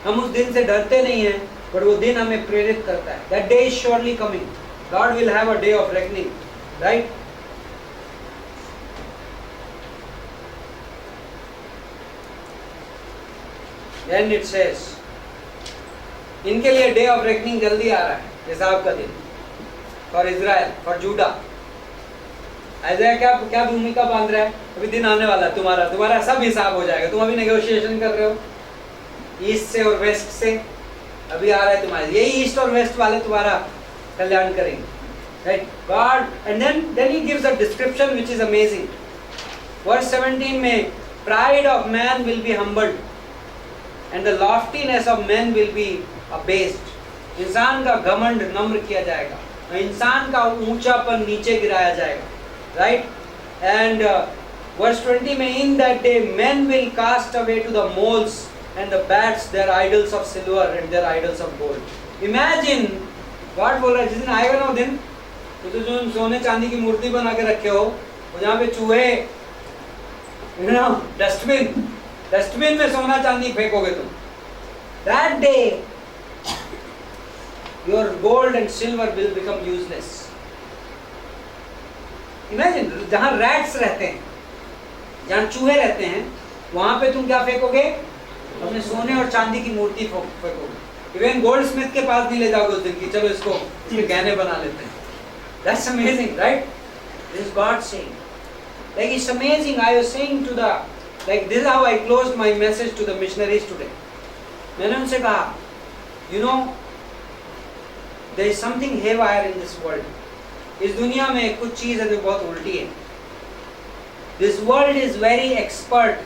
S1: हम उस दिन से डरते नहीं हैं, but वो दिन हमें प्रेरित करता है. That day is surely coming. God will have a day of reckoning, right? Then it says, इनके लिए डे ऑफ रेकनिंग जल्दी आ रहा है, हिसाब का दिन. For Israel, for Judah. ऐसा क्या भूमिका बांध रहा है? अभी दिन आने वाला है, तुम्हारा सब हिसाब हो जाएगा. तुम अभी नेगोशिएशन कर रहे हो, ईस्ट से और वेस्ट से, अभी आ रहा है तुम्हारे, यही ईस्ट और वेस्ट वाले तुम्हारा कल्याण करेंगे, right? God, and then he gives a description which is amazing. Verse 17 में, pride of man will be humbled and the loftiness of man will be abased. इंसान का घमंड नम्र किया जाएगा, इंसान का ऊंचापन नीचे गिराया जाएगा, राइट? एंड वर्स 20 में, in that day men will cast away to the moles and the bats their idols of silver and their idols of gold. Imagine, God बोल रहा है जिस दिन आएगा ना वो दिन, तो जो सोने चांदी की मूर्ति बना के रखे हो, वो जहाँ पे चूहे, डस्टबिन में सोना चांदी फेंकोगे तुम. That day your gold and silver will become useless. Imagine, जहाँ rats रहते हैं, जहाँ चूहे रहते हैं, वहां पे तुम क्या फेंकोगे? अपने सोने और चांदी की मूर्ति फेंकोगे. इवन गोल्ड स्मिथ के पास नहीं ले जाओगे उस दिन की, चलो इसको गहने बना लेते हैं. That's amazing, right? This is God saying. Like it's amazing. I was saying to the, like this is how I closed my message to the missionaries today. मैंने उनसे कहा, you know, there is something haywire in this world. इस दुनिया में कुछ चीज है जो बहुत उल्टी है. This world is very expert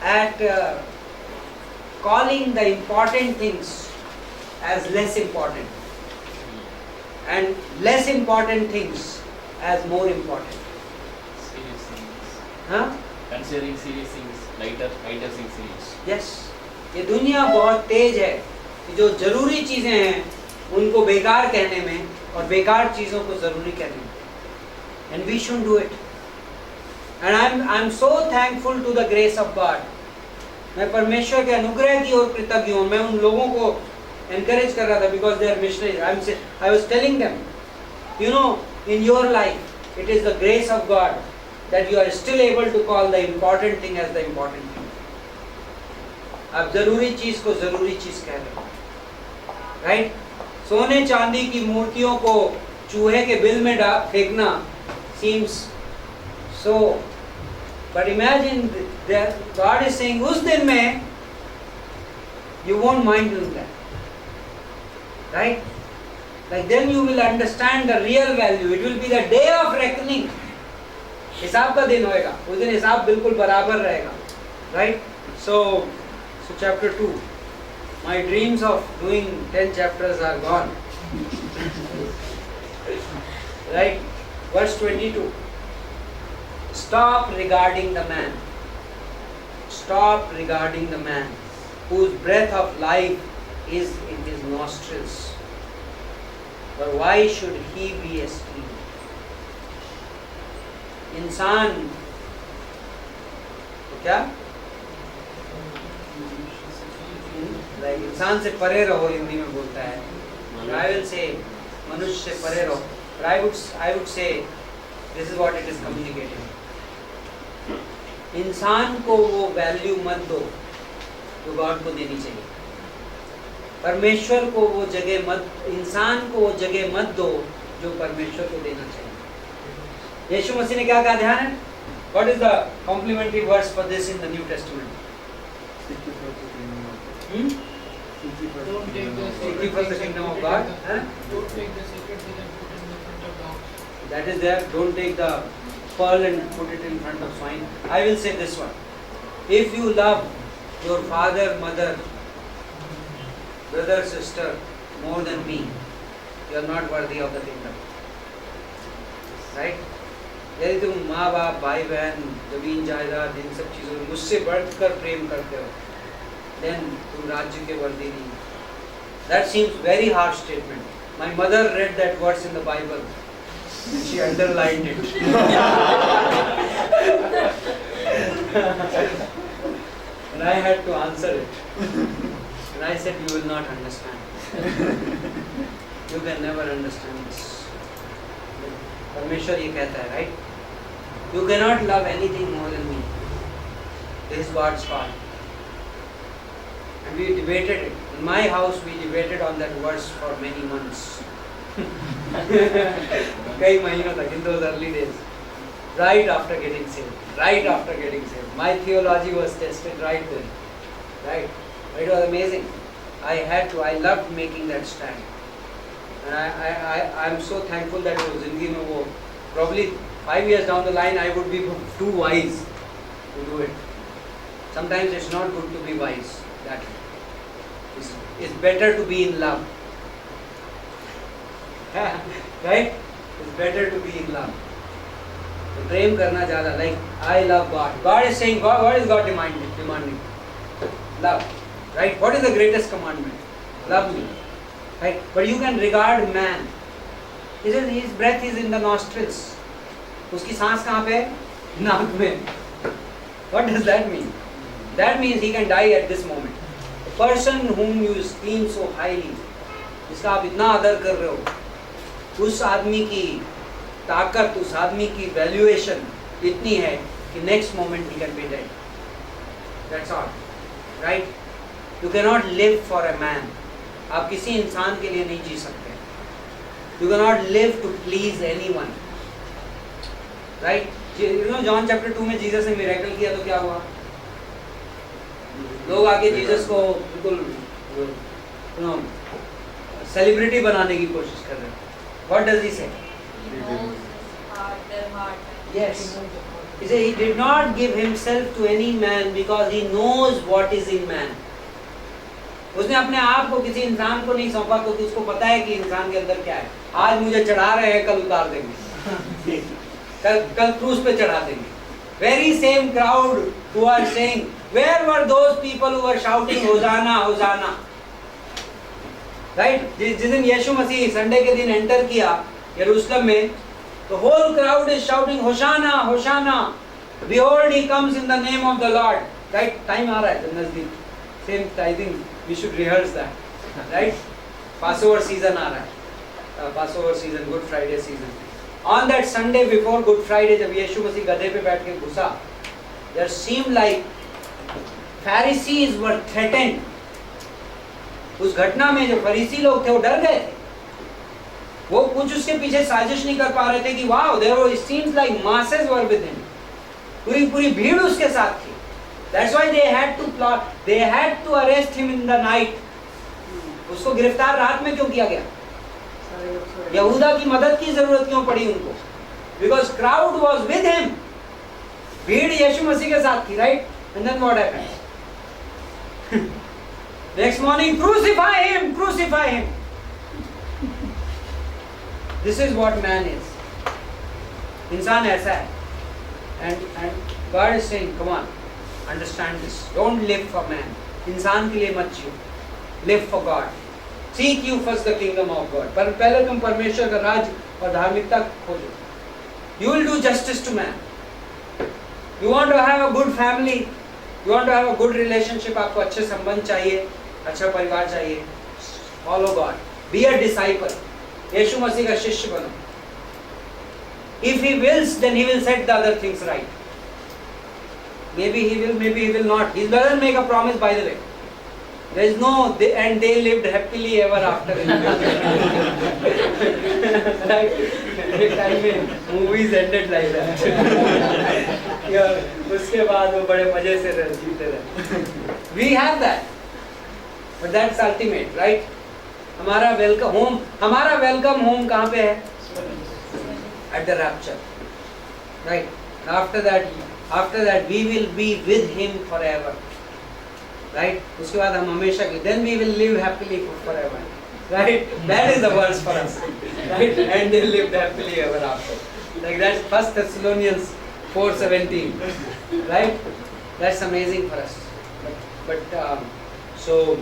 S1: at calling the important things as less important and less important things as more important.
S5: Serious things.
S1: हाँ?
S5: Considering serious things, lighter things serious.
S1: Yes. ये दुनिया बहुत तेज है कि जो जरूरी चीजें हैं उनको बेकार कहने में और बेकार चीजों को जरूरी कहने में. And we shouldn't do it. And I'm so thankful to the grace of God. मैं परमेश्वर के अनुग्रह की ओर कृतज्ञ हूँ. मैं उन लोगों को encourage कर रहा था because they are missionaries. I was telling them, you know, in your life, it is the grace of God that you are still able to call the important thing as the important thing. आप जरूरी चीज को जरूरी चीज कह रहे हो, right? सोने चांदी की मूर्तियों को चूहे के बिल में फेंकना seems so, but imagine that God is saying उस दिन में you won't mind doing that, right? Like then you will understand the real value. It will be the day of reckoning. हिसाब का दिन होएगा, उस दिन हिसाब बिल्कुल बराबर रहेगा, right? So chapter 2, my dreams of doing 10 chapters are gone. Right? Verse 22. Stop regarding the man. Stop regarding the man whose breath of life is in his nostrils. For why should he be esteemed? इंसान तो क्या? इंसान से परे रहो हिंदी में बोलता है. I will say मनुष्य से परे रहो. But I would say this is what it is communicating. इंसान को वो वैल्यू मत दो जो गॉड को देनी चाहिए. परमेश्वर को वो जगह मत, इंसान को वो जगह मत दो जो परमेश्वर को देना चाहिए. यीशु मसीह ने क्या कहा? ध्यान है? What is the complementary verse for this in the New Testament?
S3: Seek ye first the kingdom of God.
S2: Don't take the
S1: Seek ye first the kingdom of God.
S2: Don't take the sacred thing and put it in the front of dogs.
S1: That is there. Don't take the pearl and put it in front of swine. I will say this one. If you love your father, mother, brother, sister more than me, you are not worthy of the kingdom. Right? यदि तुम माँ बाप, भाई बहन, जमीन जायदाद, इन सब चीज़ों में मुझसे बढ़कर प्रेम करते हो, then तुम राज्य के वर्दी नहीं. That seems very harsh statement. My mother read that verse in the Bible. She underlined it. And I had to answer it. And I said, you will not understand. You can never understand this. परमेश्वर ये कहता है, right? You cannot love anything more than me. This is God's part. And we debated it. In my house, we debated on that verse for many months. कई महीनों तक, in those early days. Right after getting saved. Right after getting saved. My theology was tested right then. right? It was amazing. I loved making that stand. And I'm so thankful that वो जिंदगी में वो probably 5 years down the line I would be too wise to do it. Sometimes it's not good to be wise. That it's better to be in love. Right? It's better to be in love. तो प्रेम करना ज़्यादा, like I love God. God is saying, what is God demanding? Love. Right? What is the greatest commandment? Love me. Right? But you can regard man. His breath is in the nostrils. उसकी सांस कहाँ पे है? नाक में. What does that mean? That means he can die at this moment. The person whom you esteem so highly, जिसका आप इतना आदर कर रहे हो, उस आदमी की ताकत, उस आदमी की वैल्यूएशन इतनी है कि next moment he can be dead. That's all. Right? You cannot live for a man. आप किसी इंसान के लिए नहीं जी सकते. You cannot live to please anyone. Right? You know John chapter 2 में जीसस ने मिरेकल किया तो क्या हुआ? लोग आके जीसस को बिल्कुल सेलिब्रिटी बनाने की कोशिश कर रहे हैं. What does he say? Yes. He said he did not give himself to any man because he knows what is in man. उसने अपने आप को किसी इंसान को नहीं सौंपा क्योंकि उसको पता है कि इंसान के अंदर क्या है. आज मुझे चढ़ा रहे हैं, कल उतार देंगे. कल क्रूस पे चढ़ा देंगे. Very same crowd who are saying, where were those people who were shouting Hosanna, Hosanna? Right? जिस दिन यीशु मसीह संडे के दिन एंटर किया यरूशलेम में, the whole crowd is shouting Hosanna, Hosanna. Behold, he comes in the name of the Lord. Right? Time आ रहा है नजदीक. Same, I think we should rehearse that. Right? Passover season आ रहा है. Passover season, Good Friday season. On that Sunday before Good Friday, जब यीशु मसीह गधे पे बैठ के घुसा, there seemed like Pharisees were threatened. उस घटना में जो फरीसी लोग थे वो डर गए थे. वो कुछ उसके पीछे साजिश नहीं कर पा रहे थे कि wow, there were, it seems like masses were with him. पूरी भीड़ उसके साथ थी. That's why they had to plot. They had to arrest him in the night. उसको गिरफ्तार रात में क्यों किया गया? यहूदा की मदद की जरूरत क्यों पड़ी उनको? Because crowd was with him. भीड़ यीशु मसीह के साथ थी, right? And then what happened? Next morning, crucify him, crucify him. This is what man is. इंसान ऐसा है. And God is saying, come on, understand this. Don't live for man. इंसान के लिए मत जियो. Live for God. Seek you first the kingdom of God. पर पहले तुम परमेश्वर का राज और धार्मिकता खोजो. You will do justice to man. You want to have a good family. You want to have a good relationship. आपको अच्छे संबंध चाहिए, अच्छा परिवार चाहिए. Follow God. Be a disciple. यीशु मसीह का शिष्य बनो. If he wills, then he will set the other things right. Maybe he will, maybe he will not. He doesn't make a promise, by the way. There is no, and they lived happily ever after. Right? एक time में movies ended like that. उसके बाद वो बड़े मजे से जीते रहे. We have that, but that's ultimate, right? हमारा welcome home कहाँ पे है? At the rapture, right? After that we will be with him forever, right? उसके बाद हम हमेशा के, then we will live happily forever, right? That is the verse for us, right? And they lived happily ever after, like that's 1 Thessalonians 4:17, right? That's amazing for us. But so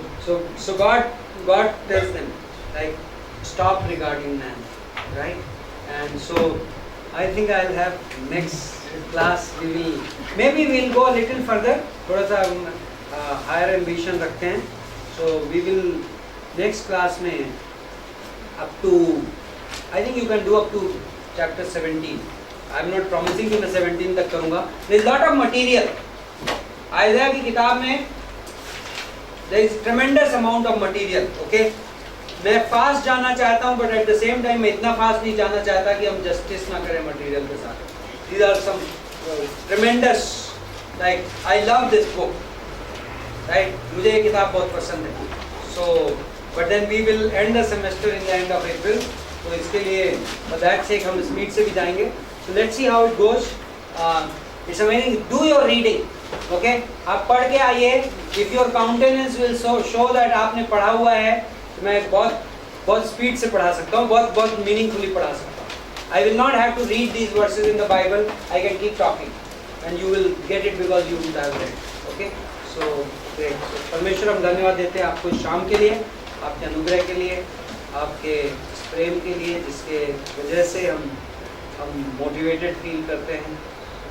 S1: God tells them, like, stop regarding man, right? And so I think I'll have next class, maybe we'll go a little further, थोड़ा सा higher ambition रखते हैं. So we will next class में up to, I think you can do up to chapter 17. I'm not promising कि मैं 17 तक करूँगा. There's lot of material. Aiza की किताब में there is tremendous amount of material. Okay? मैं फास्ट जाना चाहता हूँ, but at the same time मैं इतना फास्ट नहीं जाना चाहता कि हम जस्टिस ना करें मटेरियल के साथ. These are some tremendous, like I love this book. Right, मुझे ये किताब बहुत पसंद है. So but then we will end the semester in the end of April, तो इसके लिए दैट से हम स्पीड से भी जाएंगे. So let's see how it goes. It's amazing. Do your reading. Okay, आप पढ़ के आइए. If your countenance will show that आपने पढ़ा हुआ है, तो मैं बहुत स्पीड से पढ़ा सकता हूँ, बहुत मीनिंगफुली पढ़ा सकता हूँ. I will not have to read these verses in the Bible. I can keep talking, and you will get it because you would have read. Okay? So great. So, परमेश्वर हम धन्यवाद देते हैं आपको इस शाम के लिए, आपके अनुग्रह के लिए, आपके इस प्रेम के लिए, जिसके वजह से हम मोटिवेटेड फील करते हैं,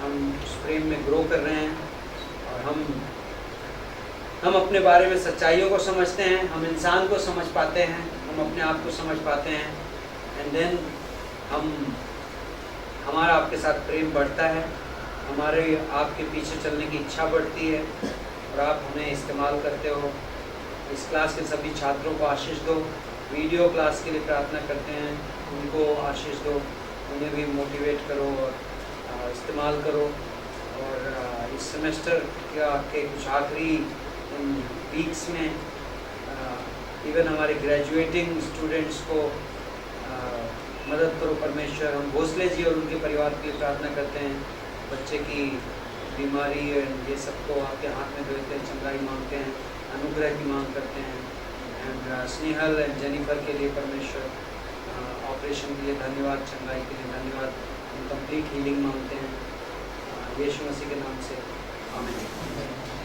S1: हम उस प्रेम में ग्रो कर रहे हैं, और हम अपने बारे में सच्चाइयों को समझते हैं, हम इंसान को समझ पाते हैं, हम अपने आप को समझ पाते हैं, एंड देन हमारा आपके साथ प्रेम बढ़ता है, हमारे आपके पीछे चलने की इच्छा बढ़ती है, और आप हमें इस्तेमाल करते हो. इस क्लास के सभी छात्रों को आशीष दो. वीडियो क्लास के लिए प्रार्थना करते हैं, उनको आशीष दो, उन्हें भी मोटिवेट करो और इस्तेमाल करो. और इस सेमेस्टर के कुछ आखिरी वीक्स में इवन हमारे ग्रेजुएटिंग स्टूडेंट्स को मदद करो परमेश्वर. हम भोसले जी और उनके परिवार के लिए प्रार्थना करते हैं. बच्चे की बीमारी ये सबको आपके हाथ में देते हैं, चंगाई मांगते हैं, अनुग्रह की मांग करते हैं. एंड स्नेहल एंड जेनिफर के लिए परमेश्वर ऑपरेशन के लिए धन्यवाद, चंगाई के लिए धन्यवाद. हम कंप्लीट हीलिंग मांगते हैं यीशु मसीह के नाम से. आमीन.